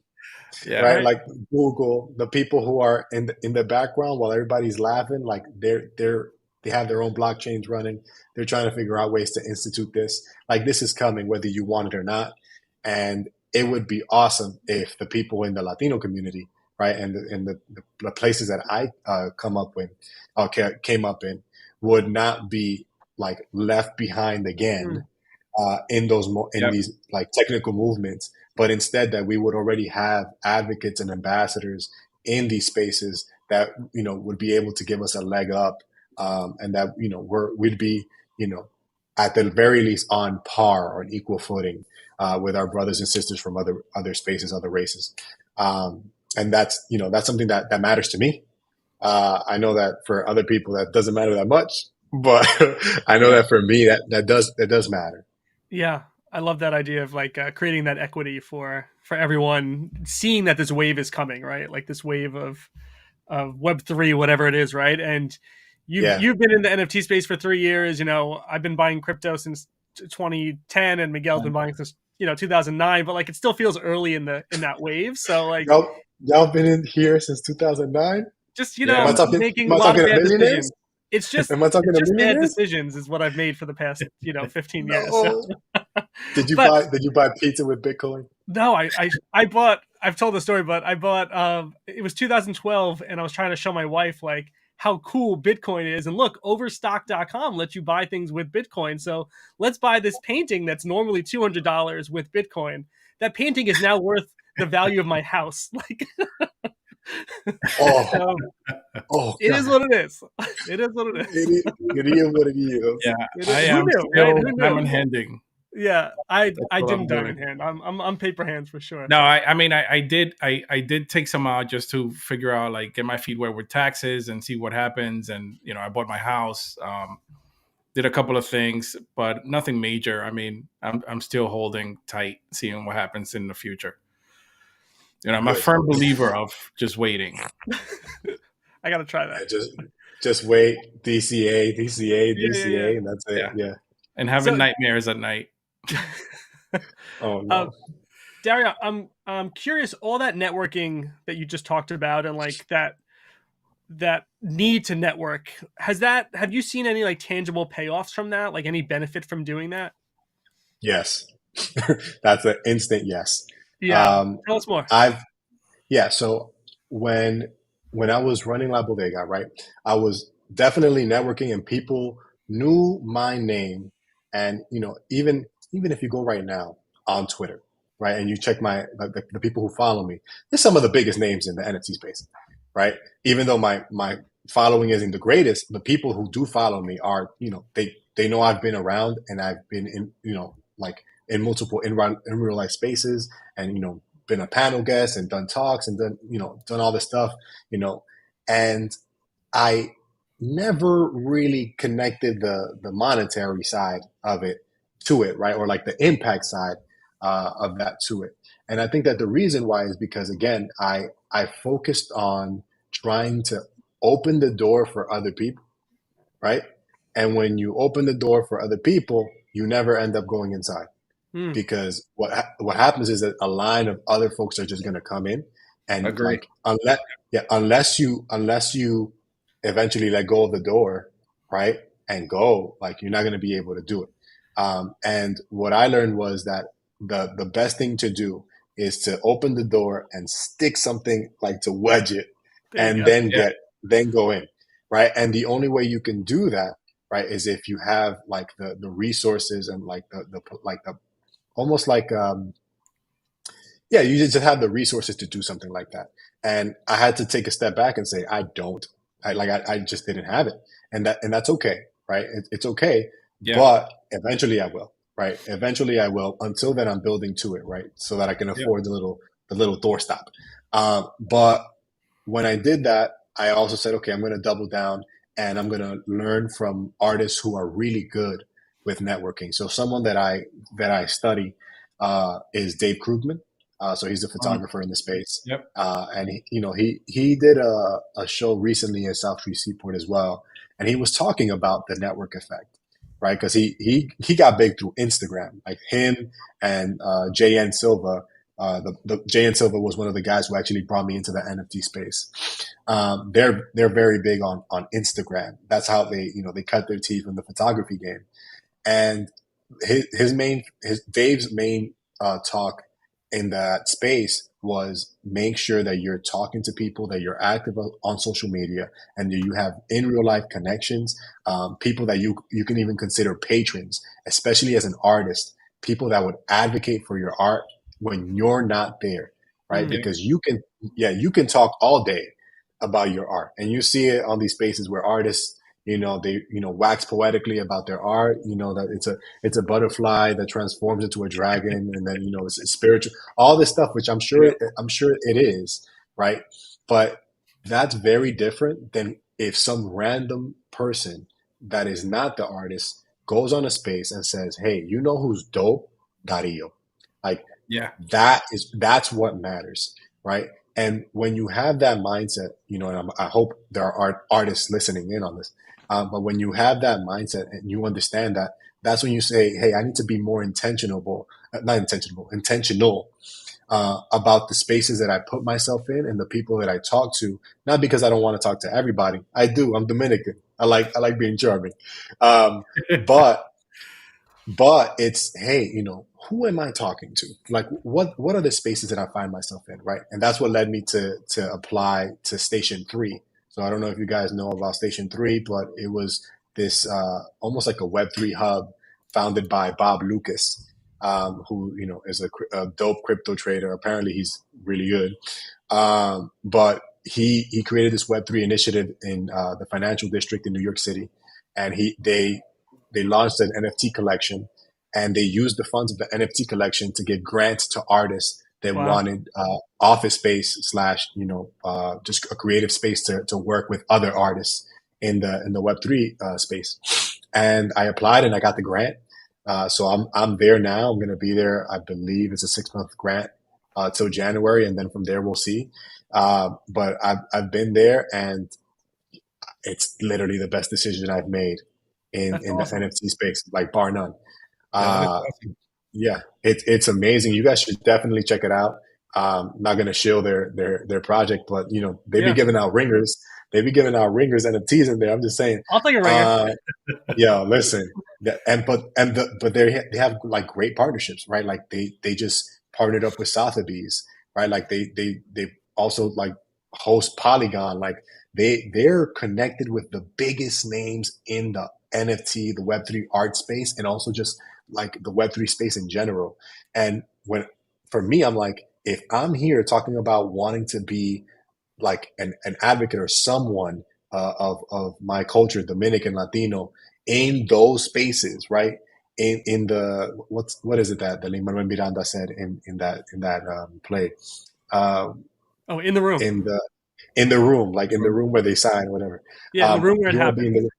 Yeah, right? Like Google, the people who are in the background while everybody's laughing, they have their own blockchains running. They're trying to figure out ways to institute this. This is coming, whether you want it or not. And it would be awesome if the people in the Latino community, right, and the places that I came up in, would not be left behind again in these technical movements. But instead that we would already have advocates and ambassadors in these spaces that, would be able to give us a leg up, and that, we'd be, at the very least on par or an equal footing with our brothers and sisters from other spaces, other races. And that's something that matters to me. I know that for other people that doesn't matter that much, but I know that for me that does matter. Yeah, I love that idea of like creating that equity for everyone, seeing that this wave is coming, right? Like this wave of Web3, whatever it is, right? And you've been in the NFT space for 3 years. I've been buying crypto since 2010, and Miguel's been buying since 2009. But like, it still feels early in that wave. So like, y'all been in here since 2009. Just am making a I lot of talking to bad millionaires? decisions. It's just Am I talking to bad millionaires? decisions is what I've made for the past 15 years. No. So. Did you buy pizza with Bitcoin? No, I bought. I've told the story, but I bought. It was 2012, and I was trying to show my wife like how cool Bitcoin is. And look, Overstock.com lets you buy things with Bitcoin. So let's buy this painting that's normally $200 with Bitcoin. That painting is now worth the value of my house. Like, Oh, it is what it is. It is what it is. It is what it is. Yeah, I am still diamond handing. Yeah, I didn't diamond hand. I'm paper hands for sure. No, I mean I did take some out just to figure out, like, get my feet wet with taxes and see what happens. And I bought my house, did a couple of things, but nothing major. I mean, I'm still holding tight, seeing what happens in the future. I'm a firm believer of just waiting. I gotta try that. Just wait. DCA, and that's it. Yeah. And having nightmares at night. Oh no. Dario, I'm curious, all that networking that you just talked about, and like that need to network, have you seen any like tangible payoffs from that? Like any benefit from doing that? Yes. That's an instant yes. Yeah. Tell us more. So when I was running La Bodega, right, I was definitely networking, and people knew my name. And even if you go right now on Twitter, right, and you check the people who follow me, there's some of the biggest names in the NFT space, right? Even though my following isn't the greatest, the people who do follow me are, they know I've been around, and I've been in, like in multiple in real life spaces, and been a panel guest and done talks and done all this stuff, and I never really connected the monetary side of it to it, right? Or like the impact side of that to it. And I think that the reason why is because, again, I focused on trying to open the door for other people, right? And when you open the door for other people, you never end up going inside. Because what happens is that a line of other folks are just going to come in, and Agreed. like unless you eventually let go of the door, right, and go, like, you're not going to be able to do it. And what I learned was that the best thing to do is to open the door and stick something, like, to wedge it, and then go in, right? And the only way you can do that, right, is if you have like the resources and like the almost like you just have the resources to do something like that. And I had to take a step back and say, I just didn't have it, and that's okay, right? It's okay, but eventually I will, right? Eventually I will. Until then, I'm building to it, right, so that I can afford the little doorstop. But when I did that, I also said, okay, I'm going to double down, and I'm going to learn from artists who are really good with networking. So someone that I study is Dave Krugman. So he's a photographer in the space. Yep. And he did a show recently at South Street Seaport as well, and he was talking about the network effect, right? Because he got big through Instagram, like him and JN Silva. The JN Silva was one of the guys who actually brought me into the NFT space. They're very big on Instagram. That's how they cut their teeth in the photography game. And Dave's main talk in that space was make sure that you're talking to people, that you're active on social media, and that you have in real life connections, people that you can even consider patrons, especially as an artist, people that would advocate for your art when you're not there, right? Mm-hmm. Because you can talk all day about your art, and you see it on these spaces where artists, They wax poetically about their art. That it's a butterfly that transforms into a dragon, and then it's spiritual. All this stuff, which Yeah. I'm sure it is, right? But that's very different than if some random person that is not the artist goes on a space and says, "Hey, you know who's dope? Dario." Like Yeah. that's what matters, right? And when you have that mindset, and I hope there are artists listening in on this, but when you have that mindset and you understand that, that's when you say, "Hey, I need to be more intentional about the spaces that I put myself in and the people that I talk to. Not because I don't want to talk to everybody. I do. I'm Dominican. I like being charming, but it's, hey, who am I talking to? Like, what are the spaces that I find myself in, right? And that's what led me to apply to Station 3. So I don't know if you guys know about Station 3, but it was this almost like a Web3 hub founded by Bob Lucas, who is a dope crypto trader. Apparently, he's really good. But he created this Web3 initiative in the financial district in New York City, and they launched an NFT collection, and they used the funds of the NFT collection to give grants to artists that Wow. wanted office space slash just a creative space to work with other artists in the Web3 space. And I applied and I got the grant. So I'm there now. I'm going to be there. I believe it's a 6-month grant till January, and then from there we'll see. But I've been there, and it's literally the best decision I've made in That's the awesome. NFT space, like bar none. Yeah, that's Uh, awesome. yeah, it's amazing. You guys should definitely check it out. Not gonna shill their project, but they be Yeah. giving out ringers. They be giving out ringers NFTs in there. I'm just saying. I'll take a ringer. Yeah, listen, but they have like great partnerships, right? Like they just partnered up with Sotheby's, right? Like they also like host Polygon. Like they're connected with the biggest names in the NFT, the Web3 art space, and also just like the Web3 space in general. And when for me, I'm like, if I'm here talking about wanting to be like an advocate or someone of my culture, Dominican, Latino, in those spaces, right? In the what is it that Lin-Manuel Miranda said in that play? Oh, in the room. In the room, like in the room where they sign, whatever. Yeah, in the room where it You want to be happens.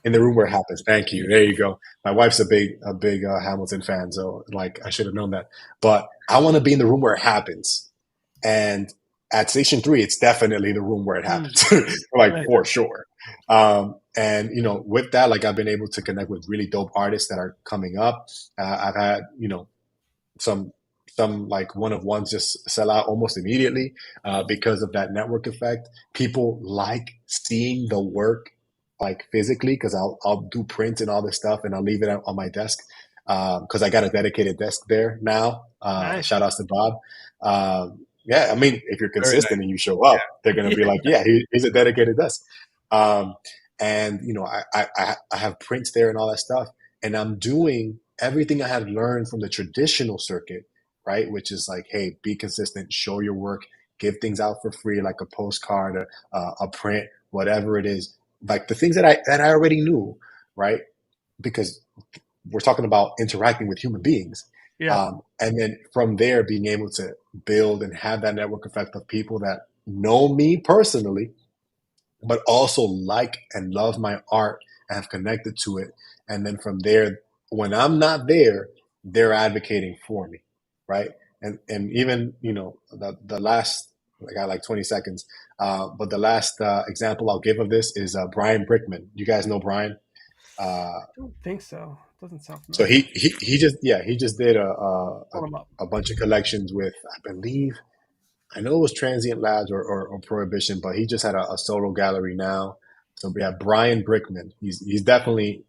in the room where it happens. Thank you. There you go. My wife's a big Hamilton fan, so like I should have known that. But I want to be in the room where it happens. And at Station 3, it's definitely the room where it happens, like Right. for sure. And with that, like I've been able to connect with really dope artists that are coming up. I've had some like one-of-ones just sell out almost immediately because of that network effect. People like seeing the work like physically, because I'll do print and all this stuff, and I'll leave it on my desk because I got a dedicated desk there now. Nice. Shout outs to Bob. Yeah, I mean, if you're Very consistent nice. and you show up, they're gonna be like, yeah, he's a dedicated desk. Um, and I have prints there and all that stuff, and I'm doing everything I had learned from the traditional circuit, right? Which is like, hey, be consistent, show your work, give things out for free, like a postcard, a print, whatever it is, like the things that I already knew, right? Because we're talking about interacting with human beings. Yeah. And then from there, being able to build and have that network effect of people that know me personally, but also like and love my art and have connected to it. And then from there, when I'm not there, they're advocating for me, right? And even the last, I got like 20 seconds, but the last example I'll give of this is Brian Brickman. You guys know Brian? I don't think so. Doesn't sound So familiar. he just did Pull them up. a bunch of collections with, I believe, I know it was Transient Labs or Prohibition, but he just had a solo gallery now. So we have Brian Brickman. He's definitely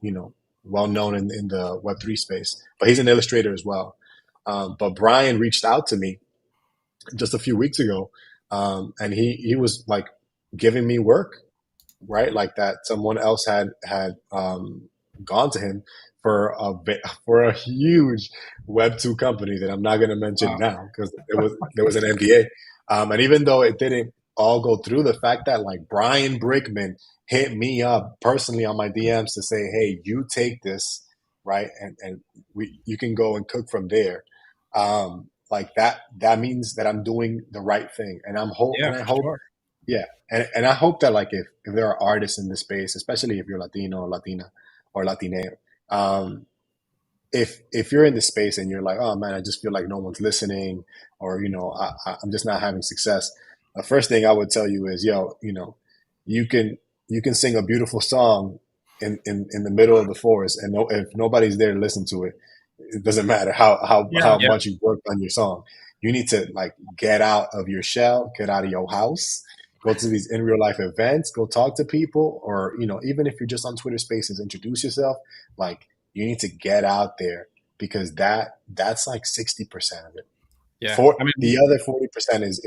well known in the Web3 space, but he's an illustrator as well. But Brian reached out to me just a few weeks ago, and he was like giving me work, right? Like that someone else had gone to him for a huge Web2 company that I'm not going to mention Wow. now because there was an NDA. And even though it didn't all go through. The fact that like Brian Brickman hit me up personally on my DMs to say, hey, you take this, right? And you can go and cook from there. Like that means that I'm doing the right thing. And Yeah, I for hope, sure. yeah. And I hope that like if there are artists in this space, especially if you're Latino or Latina or Latine, um, if you're in this space and you're like, oh man, I just feel like no one's listening, or I'm just not having success. The first thing I would tell you is, yo, you can you can sing a beautiful song in the middle of the forest, and if nobody's there to listen to it, it doesn't matter Yeah. how Yeah, much you've worked on your song. You need to like get out of your shell, get out of your house, go to these in real life events, go talk to people, or even if you're just on Twitter Spaces, introduce yourself. Like you need to get out there because that's like 60% of it. yeah. For I the mean, other 40% is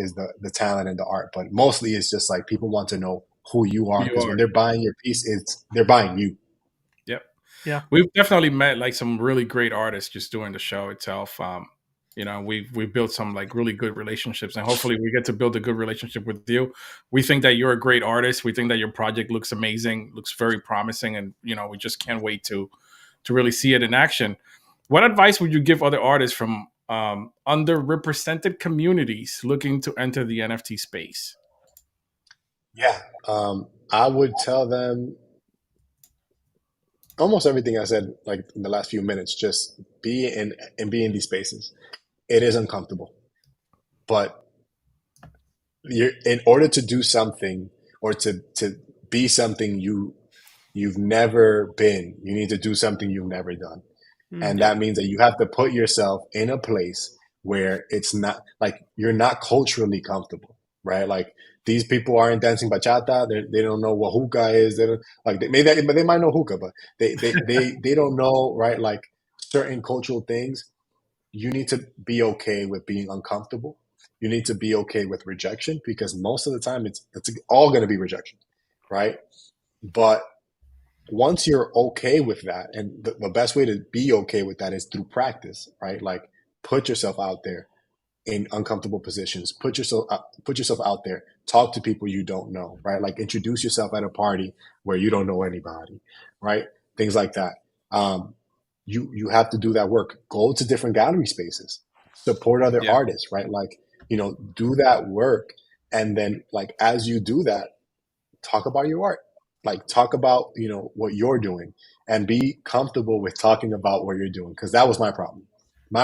the talent and the art, but mostly it's just like people want to know who you are you because when are. they're buying your piece, they're buying you. Yep. Yeah. We've definitely met like some really great artists just doing the show itself. We've built some like really good relationships, and hopefully we get to build a good relationship with you. We think that you're a great artist. We think that your project looks amazing, looks very promising, and we just can't wait to really see it in action. What advice would you give other artists from underrepresented communities looking to enter the NFT space? Yeah. I would tell them almost everything I said like in the last few minutes. Just be in these spaces. It is uncomfortable, but you're in order to do something or to be something you've never been, you need to do something you've never done. And Mm. Yeah, that means that you have to put yourself in a place where it's not like you're not culturally comfortable, right? Like these people aren't dancing bachata. They don't know what hookah is. They don't like but they might know hookah, but they don't know, right? Like certain cultural things. You need to be okay with being uncomfortable. You need to be okay with rejection because most of the time it's all going to be rejection, right? But once you're okay with that, and the best way to be okay with that is through practice, right? Like put yourself out there in uncomfortable positions. Put yourself out there. Talk to people you don't know, right? Like introduce yourself at a party where you don't know anybody, right? Things like that. Um, you have to do that work. Go to different gallery spaces. Support other yeah, artists, right? Like do that work, and then like as you do that, talk about your art, like talk about what you're doing, and be comfortable with talking about what you're doing, because that was my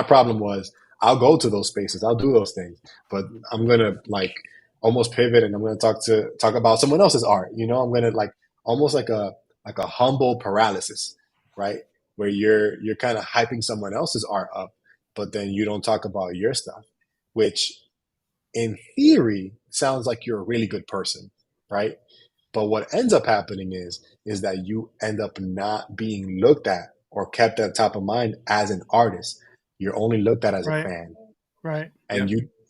problem was I'll go to those spaces, I'll do those things, but I'm gonna like almost pivot and I'm gonna talk about someone else's art. I'm gonna like almost like a humble paralysis, right? Where you're kind of hyping someone else's art up, but then you don't talk about your stuff, which in theory sounds like you're a really good person, right? But what ends up happening is that you end up not being looked at or kept at top of mind as an artist. You're only looked at as a Right. fan. Right.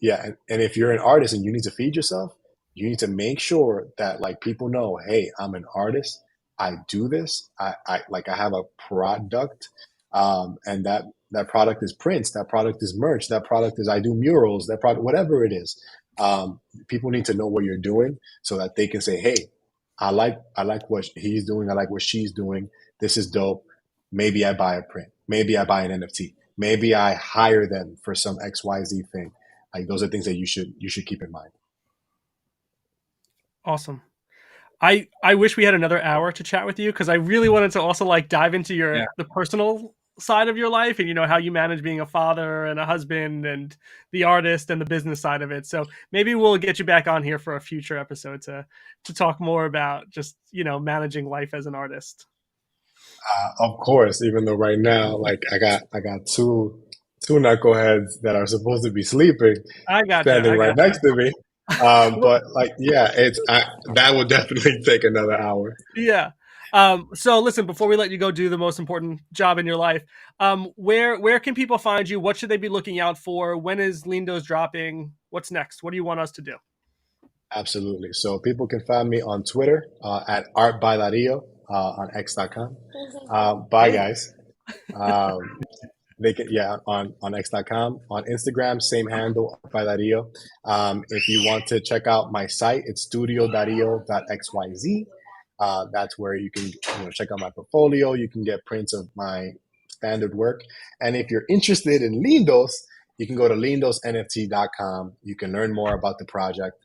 yeah, And and if you're an artist and you need to feed yourself, you need to make sure that like people know, hey, I'm an artist. I do this. I have a product, and that product is prints. That product is merch. That product is I do murals. That product, whatever it is, people need to know what you're doing so that they can say, hey, I like what he's doing. I like what she's doing. This is dope. Maybe I buy a print. Maybe I buy an NFT. Maybe I hire them for some XYZ thing. Like those are things that you should keep in mind. Awesome. I wish we had another hour to chat with you because I really wanted to also like dive into yeah. the personal side of your life and how you manage being a father and a husband and the artist and the business side of it. So maybe we'll get you back on here for a future episode to talk more about just managing life as an artist. Of course, even though right now, like I got two knuckleheads that are supposed to be sleeping, I gotcha. standing I right gotcha. next to me. Well, But like, yeah, that would definitely take another hour. yeah. So listen, before we let you go do the most important job in your life, where can people find you? What should they be looking out for? When is Lindo's dropping? What's next? What do you want us to do? Absolutely. So people can find me on Twitter at Art by Dario on X.com. Bye, Hey, guys. Um, they can, yeah, on X.com. On Instagram, same handle, by Dario. If you want to check out my site, it's studiodario.xyz. That's where you can check out my portfolio. You can get prints of my standard work. And if you're interested in Lindos, you can go to lindosnft.com. You can learn more about the project.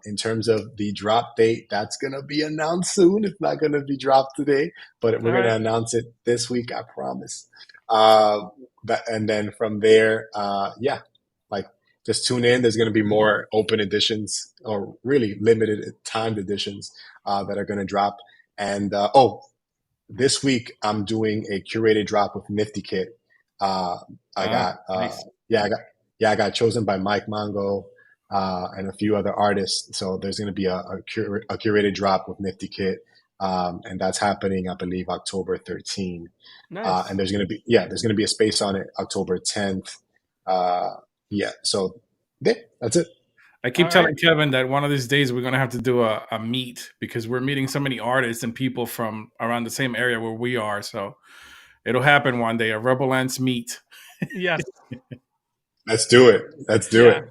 In terms of the drop date, that's going to be announced soon. It's not going to be dropped today, but we're going to announce it this week, I promise. And then from there, yeah, like just tune in. There's going to be more open editions or really limited timed editions that are going to drop. And this week I'm doing a curated drop with Nifty Kit. Nice. I got chosen by Mike Mongo and a few other artists. So there's going to be a curated drop with Nifty Kit. And that's happening, I believe, October 13th. Nice. And there's going to be a space on it October 10th. So that's it. I keep telling Kevin that one of these days we're going to have to do a meet, because we're meeting so many artists and people from around the same area where we are. So it'll happen one day, a Rebel Ants meet. Yes. Let's do it. It.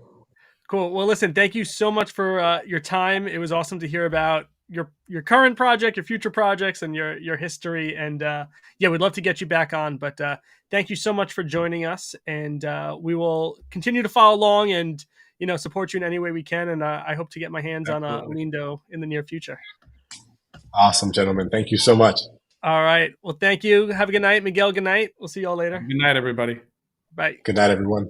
Cool. Well, listen, thank you so much for your time. It was awesome to hear about your current project, your future projects, and your history. And we'd love to get you back on. But thank you so much for joining us. And we will continue to follow along and support you in any way we can. And I hope to get my hands on a Lindo in the near future. Awesome, gentlemen. Thank you so much. All right. Well, thank you. Have a good night, Miguel. Good night. We'll see you all later. Good night, everybody. Bye. Good night, everyone.